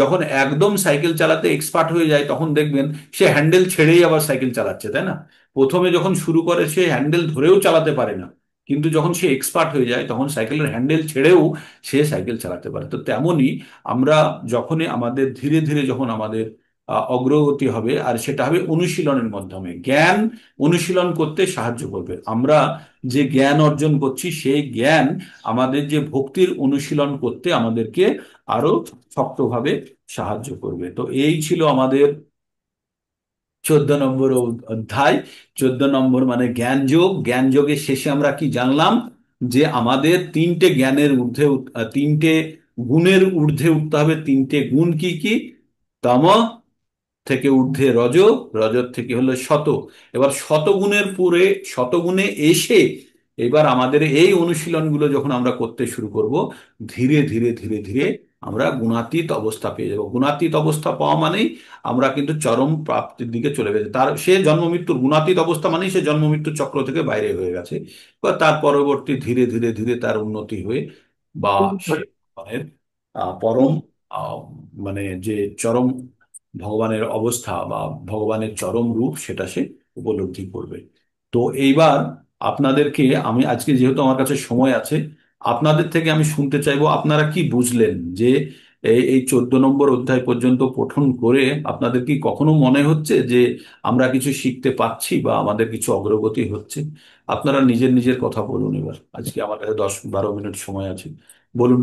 যখন একদম সাইকেল চালাতে এক্সপার্ট হয়ে যায়, তখন দেখবেন সে হ্যান্ডেল ছেড়েই আবার সাইকেল চালাচ্ছে, তাই না? প্রথমে যখন শুরু করে সে হ্যান্ডেল ধরেও চালাতে পারে না, কিন্তু যখন সে এক্সপার্ট হয়ে যায়, তখন সাইকেলের হ্যান্ডেল ছেড়েও সে সাইকেল চালাতে পারে। তো তেমনই আমরা যখনই আমাদের ধীরে ধীরে যখন আমাদের অগ্রগতি হবে, আর সেটা হবে অনুশীলনের মাধ্যমে। জ্ঞান অনুশীলন করতে সাহায্য করবে। আমরা যে জ্ঞান অর্জন করছি, সেই জ্ঞান আমাদের যে ভক্তির অনুশীলন করতে আমাদেরকে আরো শক্তভাবে সাহায্য করবে। তো এই ছিল আমাদের 14 নম্বর অধ্যায়। 14 নম্বর মানে জ্ঞান যোগ। জ্ঞান যোগের শেষে আমরা কি জানলাম? যে আমাদের তিনটে জ্ঞানের ঊর্ধ্বে তিনটে গুণের ঊর্ধ্বে উঠতে হবে। তিনটে গুণ কি কি? তম থেকে ঊর্ধ্বে রজ, রজত থেকে হলো শত। এবার শতগুণের পরে, শতগুণে এসে এবার আমাদের এই অনুশীলনগুলো যখন আমরা করতে শুরু করব, ধীরে ধীরে ধীরে ধীরে আমরা গুণাতীত অবস্থা পেয়ে যাব। গুণাতীত অবস্থা পাওয়া মানেই আমরা কিন্তু চরম প্রাপ্তির দিকে চলে গেছে। তার সে জন্ম মৃত্যুর গুণাতীত অবস্থা মানেই সে জন্ম মৃত্যুর চক্র থেকে বাইরে হয়ে গেছে। বা তার পরবর্তী ধীরে ধীরে ধীরে তার উন্নতি হয়ে বা সে ভগবানের পরম আহ, মানে যে চরম ভগবানের অবস্থা বা ভগবানের চরম রূপ সেটা সে উপলব্ধি করবে। তো এইবার আপনাদেরকে আমি আজকে, যেহেতু আমার কাছে সময় আছে, আপনাদের থেকে আমি শুনতে চাইবো আপনারা কি বুঝলেন যে এই 14 নম্বর অধ্যায় পর্যন্ত পঠন করে আপনাদের কি কখনো মনে হচ্ছে যে আমরা কিছু শিখতে পাচ্ছি বা আমাদের কিছু অগ্রগতি হচ্ছে? আপনারা নিজের নিজের কথা বলুন। এবার আজকে আমার কাছে 10-12 মিনিট সময় আছে, বলুন,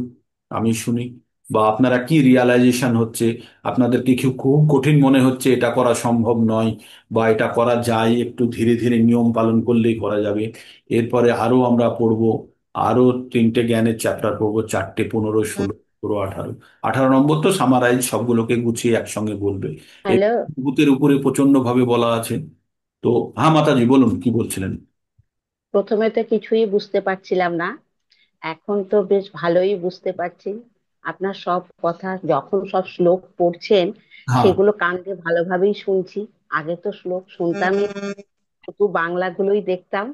আমি শুনি। বা আপনারা কি রিয়ালাইজেশন হচ্ছে? আপনাদের কি খুব খুব কঠিন মনে হচ্ছে, এটা করা সম্ভব নয়, বা এটা করা যায়, একটু ধীরে ধীরে নিয়ম পালন করলেই করা যাবে? এরপরে আরো আমরা পড়বো, আরো 3টে জ্ঞানের চ্যাপ্টার পড়বো, 4টে, 15, 16, 17, 18। 18 নম্বর তো সামারাইজ, সবগুলোকে গুছিয়ে একসঙ্গে বলবে। এই হ্যালো। ভূতের উপরে প্রচন্ড ভাবে বলা আছে। তো হ্যাঁ মাতাজি, বলুন কি বলছিলেন। প্রথমে তো কিছুই বুঝতে পারছিলাম না, এখন তো বেশ ভালোই বুঝতে পারছি। আপনার সব কথা যখন সব শ্লোক পড়ছেন হ্যাঁ। সেগুলো কান দিয়ে ভালোভাবেই শুনছি। আগে তো শ্লোক শুনতামই না, শুধু বাংলাগুলোই দেখতাম।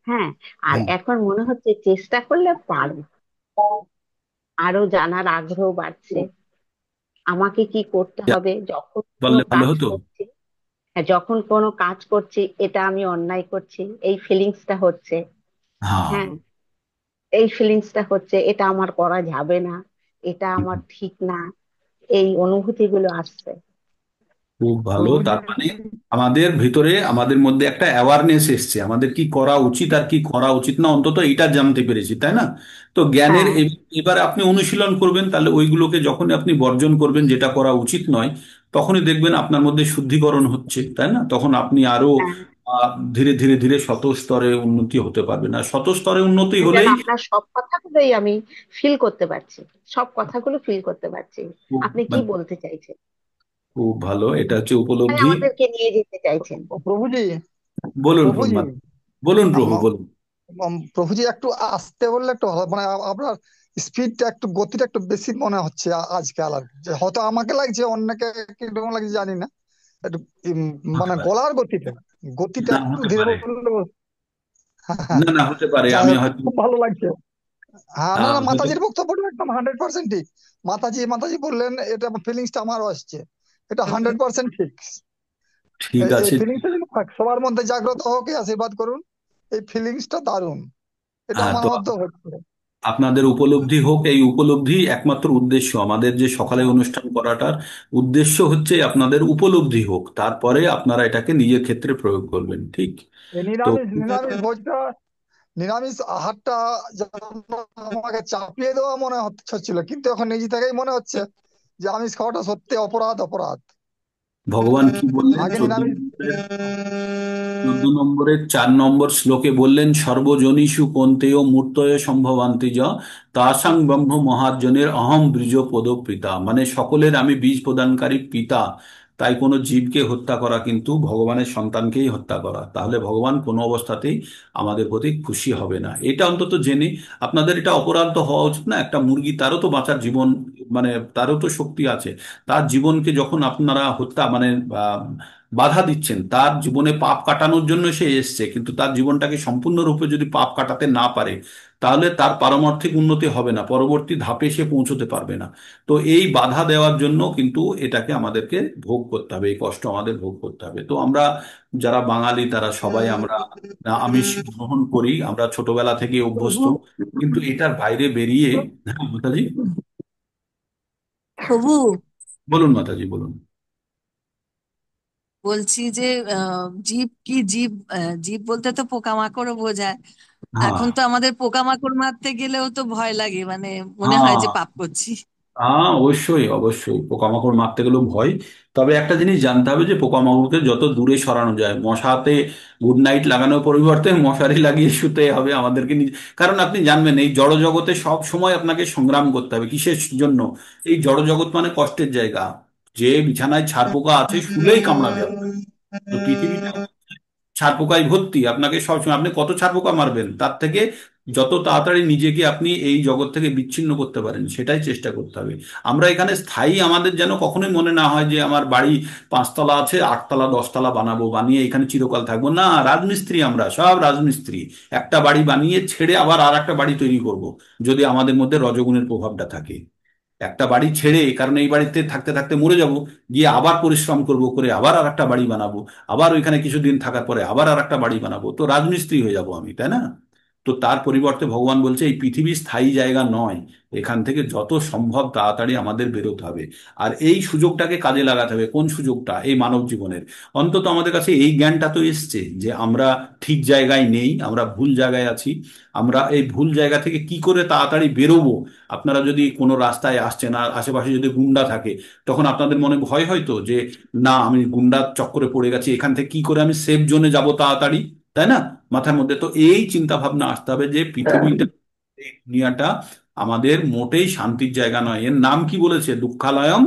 হ্যাঁ। আর হ্যাঁ। এখন মনে হচ্ছে চেষ্টা করলে পারবো, আরো জানার আগ্রহ বাড়ছে। আমাকে কি করতে হবে যখন কোনো বললে ভালো কাজ হতো। করছি। হ্যাঁ, যখন কোনো কাজ করছি এটা আমি অন্যায় করছি এই ফিলিংসটা হচ্ছে। হ্যাঁ। হ্যাঁ, এই ফিলিংসটা হচ্ছে এটা আমার করা যাবে না, এটা আমার ঠিক না, এই অনুভূতিগুলো আসছে। খুব ভালো। প্রভুজি। তার মানে আমাদের ভিতরে, আমাদের মধ্যে একটা অ্যাওয়ারনেস এসছে, আমাদের কি করা উচিত আর কি করা উচিত না, অন্তত এটা জানতে পেরেছি, তাই না? তো জ্ঞানের হ্যাঁ, এবারে আপনি অনুশীলন করবেন, তাহলে ওইগুলোকে যখন আপনি বর্জন করবেন, যেটা করা উচিত নয়, তখনই দেখবেন আপনার মধ্যে শুদ্ধিকরণ হচ্ছে, তাই না? তখন আপনি আরো হ্যাঁ। ধীরে ধীরে ধীরে শত স্তরে উন্নতি হতে পারবেন। আর শত স্তরে উন্নতি যেন হলেই আপনার সব কথাগুলোই আমি ফিল করতে পারছি, সব কথাগুলো ফিল করতে পারছি। আপনি কি মানে বলতে চাইছেন, খুব ভালো, এটা হচ্ছে কোথায় উপলব্ধি। আমাদেরকে নিয়ে যেতে চাইছেন? প্রভুজি। বলুন প্রভুজি। প্রভু, বলুন প্রভু, বলুন। প্রভুজি একটু আসতে বললে একটু ভালো, মানে আপনার স্পিডটা একটু, গতিটা একটু বেশি মনে হচ্ছে আজকাল আর কি। যে হয়তো আমাকে লাগছে, অন্যকে কিরকম লাগছে জানি না। একটু উম, হতে মানে পারে। গলার গতিটা, গতিটা না, একটু হতে ধীরে পারে। বললে হ্যাঁ, হ্যাঁ। না না, হতে পারে, যাই আমি হোক, হয়তো খুব ভালো লাগছে। হ্যাঁ, না না, হয়তো। মাতাজির বক্তব্যটা একদম 100% ঠিক। মাতাজি বললেন, এটা ফিলিংসটা আমারও আসছে, এটা 100% ঠিক। ঠিক এই আছে। ফিলিংসটা যেন থাক, সবার মধ্যে জাগ্রত হোক, আশীর্বাদ করুন। এই ফিলিংসটা দারুণ, এটা হ্যাঁ, আমার তো মধ্যে হচ্ছে। আপনাদের উপলব্ধি হোক, এই উপলব্ধি একমাত্র উদ্দেশ্য, আমাদের যে সকালে অনুষ্ঠান করাটার উদ্দেশ্য হচ্ছে আপনাদের উপলব্ধি হোক, তারপরে আপনারা এটাকে নিজের ক্ষেত্রে প্রয়োগ করবেন, ঠিক? এই তো নিরামিষ নিরামিষ ভোজটা, নিরামিষ আহারটা যেন আমাকে চাপিয়ে দেওয়া মনে হচ্ছিল, কিন্তু এখন নিজে থেকেই মনে হচ্ছে যে আমিষ খাওয়াটা সত্যি অপরাধ, অপরাধ। ভগবান কি বললেন আগে চোদ্দ নিরামিষ। নম্বরের 14 নম্বরের 4 নম্বর শ্লোকে বললেন, সর্বজনীষু কন্তেয় মূর্তয় সম্ভবান্তি য তাসাং ব্রহ্ম মহাজনের অহম বীজ পদ পিতা। মানে সকলের আমি বীজ প্রদানকারী পিতা। তাই কোনো জীবকে হত্যা করা কিন্তু ভগবানের সন্তানকেই হত্যা করা। তাহলে ভগবান কোনো অবস্থাতেই আমাদের প্রতি খুশি হবে না, এটা অন্তত জেনে আপনাদের এটা অপরাধ তো হওয়া উচিত না। একটা মুরগি, তারও তো বাঁচার জীবন, মানে তারও তো শক্তি আছে। তার জীবনকে যখন আপনারা হত্যা মানে বাধা দিচ্ছেন, তার জীবনে পাপ কাটানোর জন্য সে এসছে, কিন্তু তার জীবনটাকে সম্পূর্ণরূপে যদি পাপ কাটাতে না পারে, তাহলে তার পারমার্থিক উন্নতি হবে না, পরবর্তী ধাপে সে পৌঁছতে পারবে না। তো এই বাধা দেওয়ার জন্য কিন্তু এটাকে আমাদেরকে ভোগ করতে হবে, এই কষ্ট আমাদের ভোগ করতে হবে। তো আমরা যারা বাঙালি তারা সবাই আমরা আমিষ গ্রহণ করি, আমরা ছোটবেলা থেকে অভ্যস্ত। কিন্তু এটার বাইরে বেরিয়ে, হ্যাঁ মাতাজি, প্রভু, বলুন মাতাজি, বলুন। বলছি যে জীব কি জীব, জীব বলতে তো পোকামাকড়ও বোঝায়। হ্যাঁ। এখন তো আমাদের পোকামাকড় মারতে গেলেও তো ভয় লাগে, মানে মনে হয় হ্যাঁ। যে পাপ করছি। হ্যাঁ, অবশ্যই অবশ্যই পোকামাকড় মারতে গেলেও ভয়। তবে একটা জিনিস জানতে হবে যে পোকামাকড়কে যত দূরে সরানো যায়, মশাতে গুড নাইট লাগানোর পরিবর্তে মশারি লাগিয়ে শুতে হবে আমাদেরকে কারণ আপনি জানবেন এই জড় জগতে সব সময় আপনাকে সংগ্রাম করতে হবে। কিসের জন্য? এই জড় জগৎ মানে কষ্টের জায়গা। যে বিছানায় ছারপোকা আছে শুলেই কামড়াবে আপনাকে। তো পৃথিবীটা ছারপোকায় ভর্তি, আপনাকে সবসময় আপনি কত ছারপোকা মারবেন, তার থেকে যত তাড়াতাড়ি নিজেকে আপনি এই জগৎ থেকে বিচ্ছিন্ন করতে পারেন সেটাই চেষ্টা করতে হবে। আমরা এখানে স্থায়ী, আমাদের যেন কখনোই মনে না হয় যে আমার বাড়ি 5 তলা আছে, 8 তলা 10 তলা বানাবো, বানিয়ে এখানে চিরকাল থাকবো না। রাজমিস্ত্রি, আমরা সব রাজমিস্ত্রি। একটা বাড়ি বানিয়ে ছেড়ে আবার আর একটা বাড়ি তৈরি করব, যদি আমাদের মধ্যে রজগুণের প্রভাবটা থাকে। একটা বাড়ি ছেড়ে, কারণ এই বাড়িতে থাকতে থাকতে মরে যাব, গিয়ে আবার পরিশ্রম করব, করে আবার আর একটা বাড়ি বানাবো, আবার ওইখানে কিছুদিন থাকার পরে আবার আর একটা বাড়ি বানাবো, তো রাজমিস্ত্রি হয়ে যাব আমি, তাই না? তো তার পরিবর্তে ভগবান বলছে এই পৃথিবী স্থায়ী জায়গা নয়, এখান থেকে যত সম্ভব তাড়াতাড়ি আমাদের বেরোতে হবে। আর এই সুযোগটাকে কাজে লাগাতে হবে। কোন সুযোগটা? এই মানব জীবনের। অন্তত আমাদের কাছে এই জ্ঞানটা তো এসছে যে আমরা ঠিক জায়গায় নেই, আমরা ভুল জায়গায় আছি। আমরা এই ভুল জায়গা থেকে কি করে তাড়াতাড়ি বেরোবো। আপনারা যদি কোনো রাস্তায় আসছেন আর আশেপাশে যদি গুন্ডা থাকে, তখন আপনাদের মনে ভয় হয় তো যে না, আমি গুন্ডার চক্করে পড়ে গেছি, এখান থেকে কি করে আমি সেফ জোনে যাব তাড়াতাড়ি, তাই না? মাথার মধ্যে তো এই চিন্তা ভাবনা আসতে হবে যে পৃথিবীটা, এই দুনিয়াটা আমাদের মোটেই শান্তির জায়গা নয়। এর নাম কি বলেছে? দুঃখালয়ম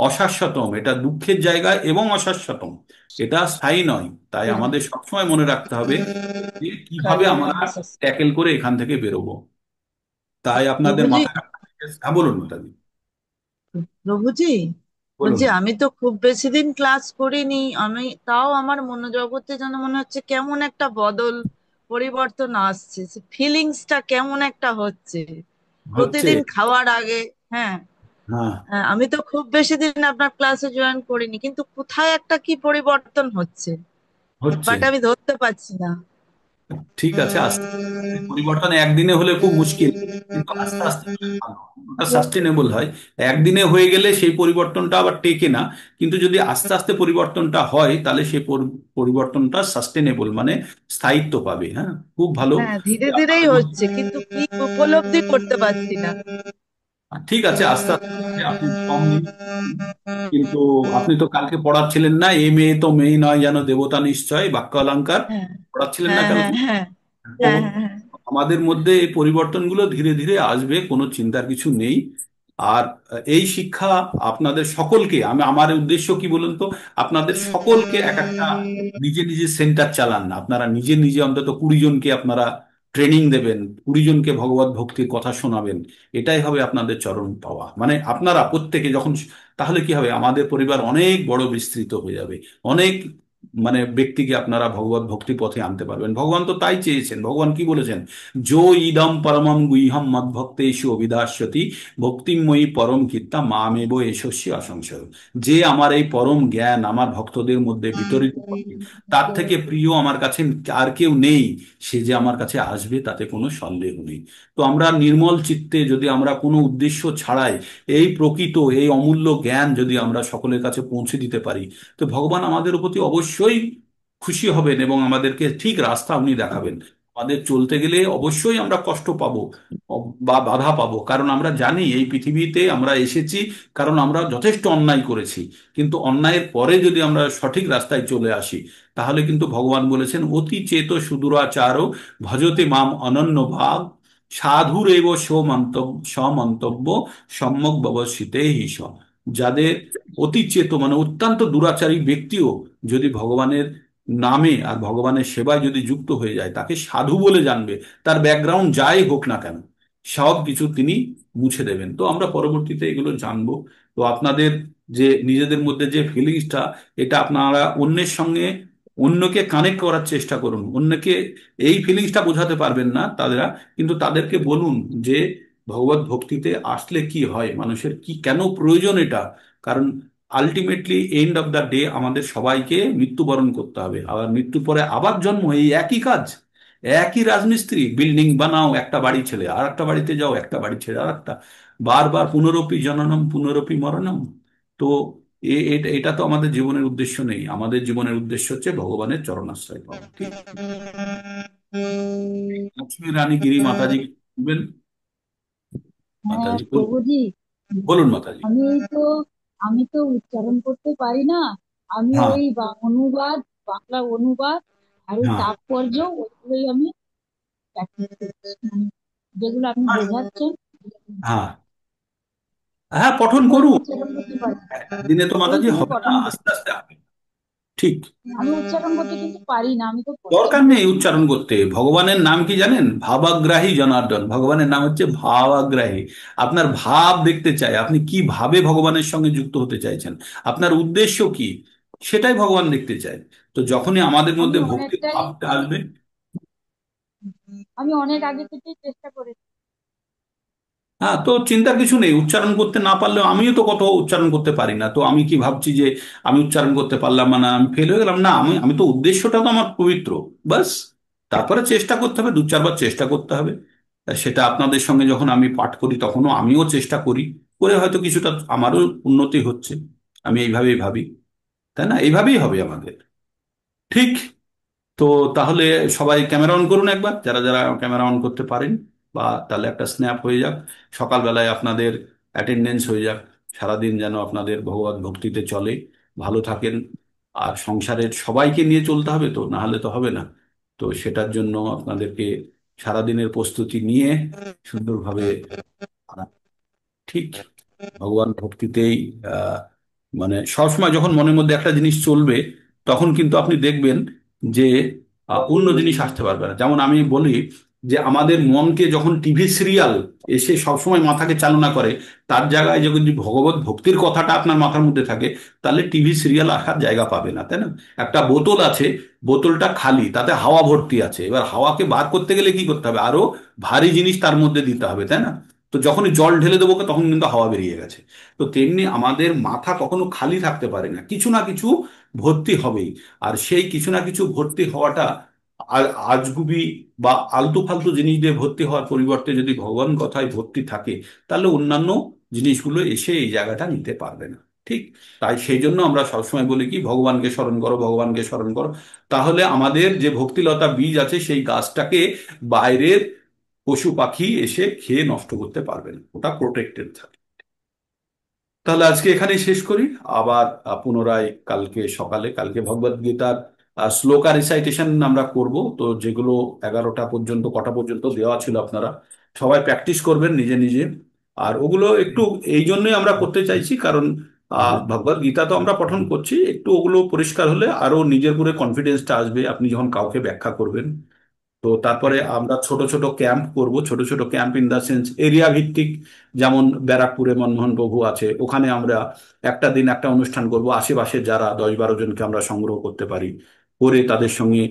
অশাশ্বতম। এটা দুঃখের জায়গা এবং অশাশ্বতম, এটা স্থায়ী নয়। তাই আমাদের সবসময় মনে রাখতে হবে যে কিভাবে আমরা ট্যাকেল করে এখান থেকে বেরোবো। তাই আপনাদের প্রভুজি, মাথায় হ্যাঁ, বলুন মাতাজি। প্রভুজি, বলুন। বলছি আমি তো খুব বেশি দিন ক্লাস করিনি, আমি তাও আমার মনোজগতে যেন মনে হচ্ছে কেমন একটা বদল, পরিবর্তন আসছে, ফিলিংসটা কেমন একটা হচ্ছে হচ্ছে। প্রতিদিন খাওয়ার আগে। হ্যাঁ, হ্যাঁ। আমি তো খুব বেশি দিন আপনার ক্লাসে জয়েন করিনি, কিন্তু কোথায় একটা কি পরিবর্তন হচ্ছে, হচ্ছে। বাট আমি ধরতে পারছি না। ঠিক আছে, আস্তে আস্তে পরিবর্তন একদিনে হলে খুব মুশকিল, কিন্তু আস্তে আস্তে ওটা সাস্টেনেবল হয়। একদিনে হয়ে গেলে সেই পরিবর্তনটা আবার টেকে না, কিন্তু যদি আস্তে আস্তে পরিবর্তনটা হয় তাহলে সেই পরিবর্তনটা সাস্টেনেবল, মানে স্থায়িত্ব পাবে। হ্যাঁ, খুব ভালো। হ্যাঁ, ধীরে ধীরেই হচ্ছে, কিন্তু কি উপলব্ধি করতে পারছি না। ঠিক আছে, আস্তে আস্তে আপনি কম নিন। কিন্তু আপনি তো কালকে পড়াচ্ছিলেন না, এ মেয়ে তো মেয়ে নয় যেন দেবতা নিশ্চয়, বাক্য অলংকার হ্যাঁ, পড়াচ্ছিলেন না হ্যাঁ, হ্যাঁ, কালকে? হ্যাঁ, তো হ্যাঁ, হ্যাঁ, আমাদের মধ্যে এই পরিবর্তনগুলো ধীরে ধীরে আসবে, কোনো চিন্তার কিছু নেই। আর এই শিক্ষা আপনাদের সকলকে, আমি, আমার উদ্দেশ্য কি বলুন তো, আপনাদের সকলকে এক একটা নিজে নিজে সেন্টার চালান না, আপনারা নিজে নিজে অন্তত 20 জনকে আপনারা ট্রেনিং দেবেন, 20 জনকে ভগবত ভক্তির কথা শোনাবেন। এটাই হবে আপনাদের চরম পাওয়া, মানে আপনারা প্রত্যেকে যখন, তাহলে কি হবে, আমাদের পরিবার অনেক বড় বিস্তৃত হয়ে যাবে। অনেক মানে ব্যক্তিকে আপনারা ভগবত ভক্তি পথে আনতে পারবেন। ভগবান তো তাই চেয়েছেন। ভগবান কি বলেছেন? যো ইদম পরমম গুহ্যম মদ্ভক্তেষু অভিধাস্যতি ভক্তিময়ী পরম কীর্তা মামেব এষস্য অসংশয়। যে আমার এই পরম জ্ঞান আমার ভক্তদের মধ্যে বিতরিত করে, তার থেকে প্রিয় আমার কাছে আর কেউ নেই। সে যে আমার কাছে আসবে তাতে কোনো সন্দেহ নেই। তো আমরা নির্মল চিত্তে যদি আমরা কোনো উদ্দেশ্য ছাড়াই এই প্রকৃত, এই অমূল্য জ্ঞান যদি আমরা সকলের কাছে পৌঁছে দিতে পারি, তো ভগবান আমাদের প্রতি অবশ্যই খুশি হবেন এবং আমাদেরকে ঠিক রাস্তা উনি দেখাবেন। আমাদের চলতে গেলে অবশ্যই আমরা কষ্ট পাবো, বা বাধা পাবো, কারণ আমরা জানি এই পৃথিবীতে আমরা এসেছি কারণ আমরা যথেষ্ট অন্যায় করেছি। কিন্তু অন্যায়ের পরে যদি আমরা সঠিক রাস্তায় চলে আসি, তাহলে কিন্তু ভগবান বলেছেন অতি চেত সুদূরাচারো ভজতে মাম অনন্য ভাব সাধুরেব সমন্তব্য সম্যক ব্যবস্থিতে হিস। যাদের অতি চেত মানে অত্যন্ত দুরাচারী ব্যক্তিও যদি ভগবানের নামে আর ভগবানের সেবায় যদি যুক্ত হয়ে যায়, তাকে সাধু বলে জানবে, তার ব্যাকগ্রাউন্ড যাই হোক না কেন, সব কিছু তিনি মুছে দেবেন। তো আমরা পরবর্তীতে এগুলো জানবো। তো আপনাদের যে নিজেদের মধ্যে যে ফিলিংসটা, এটা আপনারা অন্যের সঙ্গে, অন্যকে কানেক্ট করার চেষ্টা করুন। অন্যকে এই ফিলিংসটা বোঝাতে পারবেন না তারা, কিন্তু তাদেরকে বলুন যে ভগবত ভক্তিতে আসলে কি হয়, মানুষের কি কেন প্রয়োজন এটা। কারণ ultimately end of the day আমাদের সবাইকে মৃত্যুবরণ করতে হবে, আবার মৃত্যুর পরে আবার জন্ম, এই একই কাজ। একই রাজমিস্ত্রি, বিল্ডিং বানাও, একটা বাড়ি ছেড়ে আর একটা বাড়িতে যাও, একটা বাড়ি ছেড়ে আর একটা, বারবার পুনরপি জননম পুনরপি মরণম। তো এটা তো আমাদের জীবনের উদ্দেশ্য নেই। আমাদের জীবনের উদ্দেশ্য হচ্ছে ভগবানের চরণাশ্রয় পাওয়া। ঠিক লক্ষ্মী রানী গিরি মাতাজি কি বলবেন? হ্যাঁ মাতাজি বলুন। প্রভুজি, বলুন মাতাজি। আমি তো আমি তো উচ্চারণ করতে পারি না। আমি হ্যাঁ। ওই অনুবাদ, বাংলা অনুবাদ আর ওই হ্যাঁ। তাৎপর্য ওইগুলোই আমি প্র্যাকটিস করছি। যেগুলো আপনি বোঝাচ্ছেন হ্যাঁ। হ্যাঁ, পঠন ওগুলো করুন। উচ্চারণ করতে পারি, একদিনে তো মাতাজি ওইগুলো হবে না, পঠন করতে আস্তে আস্তে হবে। ঠিক। আমি উচ্চারণ করতে কিন্তু পারি না, আমি তো দরকার প্রথম। নেই উচ্চারণ করতে। ভগবানের নাম কি জানেন? ভাবাগ্রাহী জনার্দন। ভগবানের নাম হচ্ছে ভাবাগ্রাহী। আপনার ভাব দেখতে চায়, আপনি কি ভাবে ভগবানের সঙ্গে যুক্ত হতে চাইছেন, আপনার উদ্দেশ্য কি, সেটাই ভগবান দেখতে চায়। তো যখনই আমাদের আমি মধ্যে ভক্তির অনেকটাই ভাবটা আসবে। আমি অনেক আগে থেকেই চেষ্টা করেছি। হ্যাঁ, তো চিন্তার কিছু নেই। উচ্চারণ করতে না পারলেও, আমিও তো কত উচ্চারণ করতে পারি না, তো আমি কি ভাবছি যে আমি উচ্চারণ করতে পারলাম না, আমি ফেল হয়ে গেলাম? না, আমি আমি তো উদ্দেশ্যটা তো আমার পবিত্র। বাস। তারপরে চেষ্টা করতে হবে, দু চারবার চেষ্টা করতে হবে। সেটা আপনাদের সঙ্গে যখন আমি পাঠ করি তখনও আমিও চেষ্টা করি, করে হয়তো কিছুটা আমারও উন্নতি হচ্ছে। আমি এইভাবেই ভাবি, তাই না? এইভাবেই হবে আমাদের। ঠিক। তো তাহলে সবাই ক্যামেরা অন করুন একবার, যারা যারা ক্যামেরা অন করতে পারেন। বা তাহলে একটা স্ন্যাপ হয়ে যাক, সকালবেলায় আপনাদের অ্যাটেন্ডেন্স হয়ে যাক। সারাদিন যেন আপনাদের ভগবত ভক্তিতে চলে, ভালো থাকেন। আর সংসারের সবাইকে নিয়ে চলতে হবে, তো না হলে তো হবে না। তো সেটার জন্য আপনাদেরকে সারাদিনের প্রস্তুতি নিয়ে সুন্দরভাবে, ঠিক, ভগবান ভক্তিতেই আহ মানে সবসময় যখন মনের মধ্যে একটা জিনিস চলবে, তখন কিন্তু আপনি দেখবেন যে অন্য জিনিস আসতে পারবে না। যেমন আমি বলি যে আমাদের মনকে যখন টিভি সিরিয়াল এসে সবসময় মাথাকে চালনা করে, তার জায়গায় যদি ভগবত ভক্তির কথাটা আপনার মাথার মধ্যে থাকে, তাহলে টিভি সিরিয়াল আসার জায়গা পাবে না, তাই না? একটা বোতল আছে, বোতলটা খালি, তাতে হাওয়া ভর্তি আছে। এবার হাওয়াকে বার করতে গেলে কি করতে হবে? আরো ভারী জিনিস তার মধ্যে দিতে হবে, তাই না? তো যখনই জল ঢেলে দেবো তখন কিন্তু হাওয়া বেরিয়ে গেছে। তো তেমনি আমাদের মাথা কখনো খালি থাকতে পারে না, কিছু না কিছু ভর্তি হবেই। আর সেই কিছু না কিছু ভর্তি হওয়াটা আজগুবি বা আলতু ফালতু জিনিস দিয়ে ভর্তি হওয়ার পরিবর্তে যদি ভগবান কথায় ভর্তি থাকে, তাহলে অন্যান্য জিনিসগুলো এসে এই জায়গাটা নিতে পারবে না। ঠিক। তাই সেই জন্য আমরা সবসময় বলি কি, ভগবানকে স্মরণ করো, ভগবানকে স্মরণ করো। তাহলে আমাদের যে ভক্তিলতা বীজ আছে সেই গাছটাকে বাইরের পশু পাখি এসে খেয়ে নষ্ট করতে পারবে না, ওটা প্রোটেক্টেড থাকে। তাহলে আজকে এখানেই শেষ করি। আবার পুনরায় কালকে সকালে, কালকে ভগবদ গীতার শ্লোকা রিসাইটেশন আমরা করব। তো যেগুলো 11টা পর্যন্ত, কটা পর্যন্ত দেওয়া ছিল, আপনারা সবাই প্র্যাকটিস করবেন নিজে নিজে। আর ওগুলো একটু এই জন্যই আমরা করতে চাইছি, কারণ ভগবদ গীতা তো আমরা পঠন করছি, একটু ওগুলো পরিষ্কার হলে আরো নিজের উপরে কনফিডেন্সটা আসবে আপনি যখন কাউকে ব্যাখ্যা করবেন। তো তারপরে আমরা ছোট ছোট ক্যাম্প করব, ছোট ছোট camp in the sense area ভিত্তিক। যেমন ব্যারাকপুরে মনমোহন প্রভু আছে, ওখানে আমরা একটা দিন একটা অনুষ্ঠান করব। আশেপাশে যারা 10-12 জনকে আমরা সংগ্রহ করতে পারি, করে তাদের সঙ্গে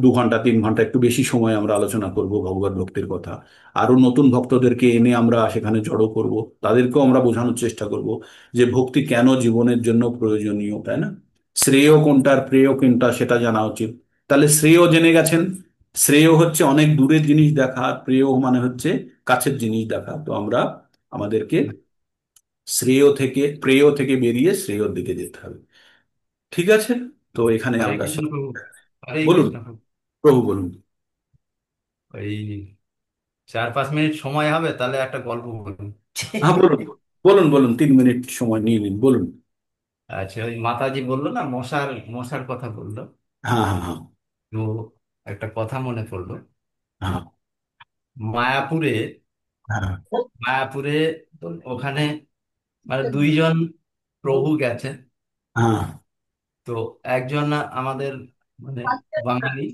2 ঘন্টা 3 ঘন্টা একটু বেশি সময় আমরা আলোচনা করব ভগবত ভক্তির কথা। আরো নতুন ভক্তদেরকে এনে আমরা সেখানে জড়ো করব, তাদেরকেও আমরা বোঝানোর চেষ্টা করব যে ভক্তি কেন জীবনের জন্য প্রয়োজনীয়, তাই না? শ্রেয় কোনটা আর প্রেয় কোনটা সেটা জানা উচিত। তাহলে শ্রেয় জেনে গেছেন। শ্রেয় হচ্ছে অনেক দূরের জিনিস দেখা, আর প্রেয় মানে হচ্ছে কাছের জিনিস দেখা। তো আমরা আমাদেরকে শ্রেয় থেকে, প্রেয় থেকে বেরিয়ে শ্রেয়র দিকে যেতে হবে। ঠিক আছে। তো এখানে হরে আমরা কৃষ্ণ প্রভু। হরে বলুন, কৃষ্ণ প্রভু। প্রভু বলুন। ওই 4-5 মিনিট সময় হবে, তাহলে একটা গল্প বলুন। হ্যাঁ বলুন, বলুন বলুন, 3 মিনিট সময় নিয়ে নিন, বলুন। আচ্ছা, ওই মাতাজি বললো না, মশার মশার কথা বললো। হ্যাঁ হ্যাঁ হ্যাঁ তো একটা কথা মনে পড়লো। হ্যাঁ মায়াপুরে, হ্যাঁ মায়াপুরে তো ওখানে মানে 2 জন প্রভু গেছেন। হ্যাঁ। তো একজন আমাদের মানে বাঙালি,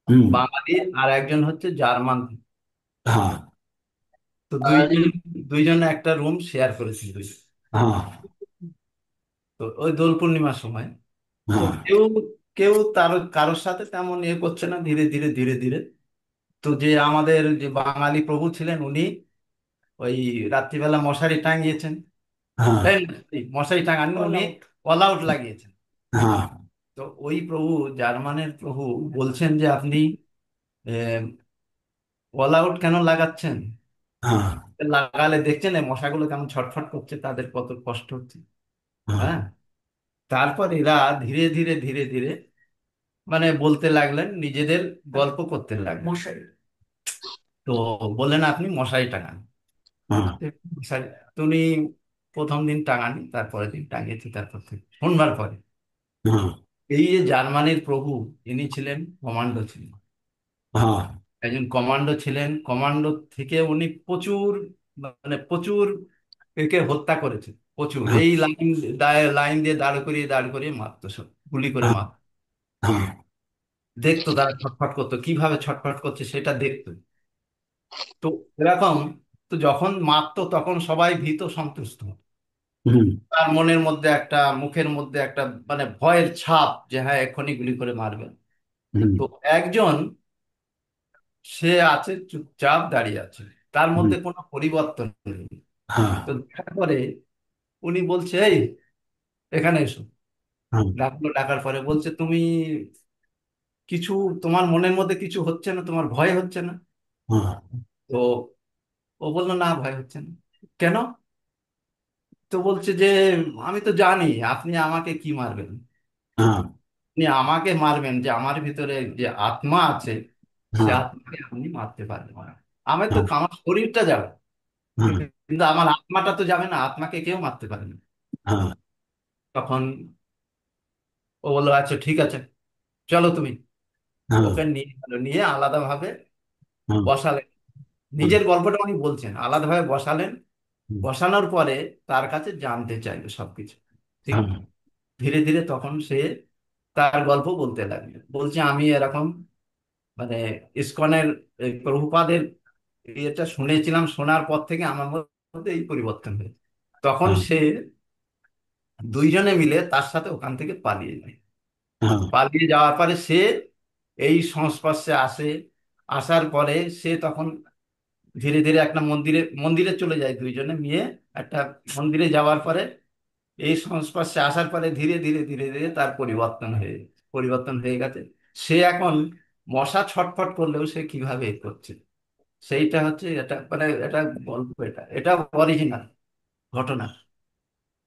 হুম। বাঙালি আর একজন হচ্ছে জার্মান। হ্যাঁ তো দুইজন, দুইজন একটা রুম শেয়ার করেছিল দুইজন। হ্যাঁ তো ওই দোল পূর্ণিমার সময় তো হ্যাঁ কেউ কেউ তার কারোর সাথে তেমন ইয়ে করছে না। ধীরে ধীরে ধীরে ধীরে তো যে আমাদের যে বাঙালি প্রভু ছিলেন, উনি ওই রাত্রিবেলা মশারি টাঙিয়েছেন। হ্যাঁ এই, মশারি টাঙান উনি অল আউট লাগিয়েছেন। হ্যাঁ তো ওই প্রভু, জার্মানের প্রভু বলছেন যে আপনি অল আউট কেন লাগাচ্ছেন? হ্যাঁ লাগালে দেখছেন এই মশাগুলো কেমন ছটফট করছে, তাদের কত কষ্ট হচ্ছে। হ্যাঁ হ্যাঁ। তারপর এরা ধীরে ধীরে ধীরে ধীরে মানে বলতে লাগলেন, নিজেদের গল্প করতে লাগলেন। মশারি, তো বললেন আপনি মশারি টাঙান। হ্যাঁ মশারি তো উনি প্রথম দিন টাঙানি, তারপরের দিন টাঙিয়েছে, তারপর থেকে শোনবার পরে হ্যাঁ এই যে জার্মানির প্রভু, ইনি ছিলেন কমান্ডো ছিলেন। হ্যাঁ একজন কমান্ডো ছিলেন। কমান্ডো থেকে উনি প্রচুর মানে প্রচুর একে হত্যা করেছেন। প্রচুর, হ্যাঁ এই লাইন লাইন দিয়ে দাঁড় করিয়ে দাঁড় করিয়ে মারতো সব। গুলি করে হ্যাঁ, মার। হ্যাঁ, দেখতো তারা ছটফট করতো, কিভাবে ছটফট করছে সেটা দেখতো। তো এরকম, তো যখন মারতো তখন সবাই ভীত সন্ত্রস্ত হতো। হুম, তার মনের মধ্যে একটা, মুখের মধ্যে একটা মানে ভয়ের ছাপ, যে হ্যাঁ এক্ষুনি গুলি করে মারবে। হুম, তো একজন, সে আছে চুপচাপ দাঁড়িয়ে আছে, তার হুম, মধ্যে কোনো পরিবর্তন নেই। হ্যাঁ, তো দেখার পরে উনি বলছে, এই এখানে এসো। হ্যাঁ, ডাকলো, ডাকার পরে বলছে, তুমি কিছু, তোমার মনের মধ্যে কিছু হচ্ছে না, তোমার ভয় হচ্ছে না? হ্যাঁ, তো ও বললো, না ভয় হচ্ছে না। কেন? তো বলছে যে, আমি তো জানি আপনি আমাকে কি মারবেন, হ্যাঁ, আপনি আমাকে মারবেন যে আমার ভিতরে যে আত্মা আছে, সে হ্যাঁ, আত্মাকে আপনি মারতে পারবেন না। আমি তো, হ্যাঁ, আমার শরীরটা যাবে হ্যাঁ, কিন্তু আমার আত্মাটা তো যাবে না, আত্মাকে কেউ মারতে পারে না। হ্যাঁ, তখন ও বললো, আচ্ছা ঠিক আছে, চলো তুমি। হ্যাঁ, ওকে নিয়ে গেলো, নিয়ে আলাদাভাবে হ্যাঁ, বসালেন। হ্যাঁ, নিজের গল্পটা উনি বলছেন, আলাদাভাবে বসালেন। হুম, বসানোর পরে তার কাছে জানতে চাইলো সবকিছু। ঠিক, হ্যাঁ, ধীরে ধীরে তখন সে তার গল্প বলতে লাগলো, বলছে আমি এরকম মানে ইসকনের এই প্রভুপাদের এটা শুনেছিলাম, শোনার পর থেকে আমার মধ্যে এই পরিবর্তন হয়েছে। তখন হ্যাঁ, সে দুইজনে মিলে তার সাথে ওখান থেকে পালিয়ে যায়। হ্যাঁ, পালিয়ে যাওয়ার পরে সে এই সংস্পর্শে আসে। আসার পরে সে তখন ধীরে ধীরে একটা মন্দিরে মন্দিরে চলে যায়, দুইজনে মিলে একটা মন্দিরে যাওয়ার পরে এই সংস্পর্শে আসার পরে ধীরে ধীরে ধীরে ধীরে তার পরিবর্তন হয়ে গেছে। সে এখন মশা ছটফট করলেও সে কিভাবে এ করছে, সেইটা হচ্ছে এটা, মানে এটা গল্প, এটা এটা অরিজিনাল ঘটনা।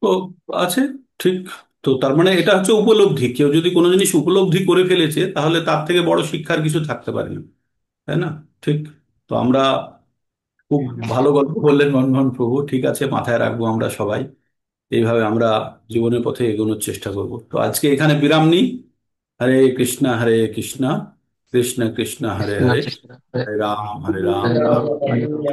তো আছে, ঠিক। তো তার মানে এটা হচ্ছে উপলব্ধি, কেউ যদি কোনো জিনিস উপলব্ধি করে ফেলেছে তাহলে তার থেকে বড় শিক্ষার কিছু থাকতে পারে না, তাই না? ঠিক। তো আমরা, খুব ভালো গল্প বললেন মনমোহন প্রভু, ঠিক আছে, মাথায় রাখবো আমরা সবাই। এইভাবে আমরা জীবনের পথে এগোনোর চেষ্টা করব। তো আজকে এখানে বিরাম নিই। হরে কৃষ্ণা হরে কৃষ্ণা, কৃষ্ণ কৃষ্ণ হরে হরে, হরে রাম হরে রাম, রাম রাম হরে হরে।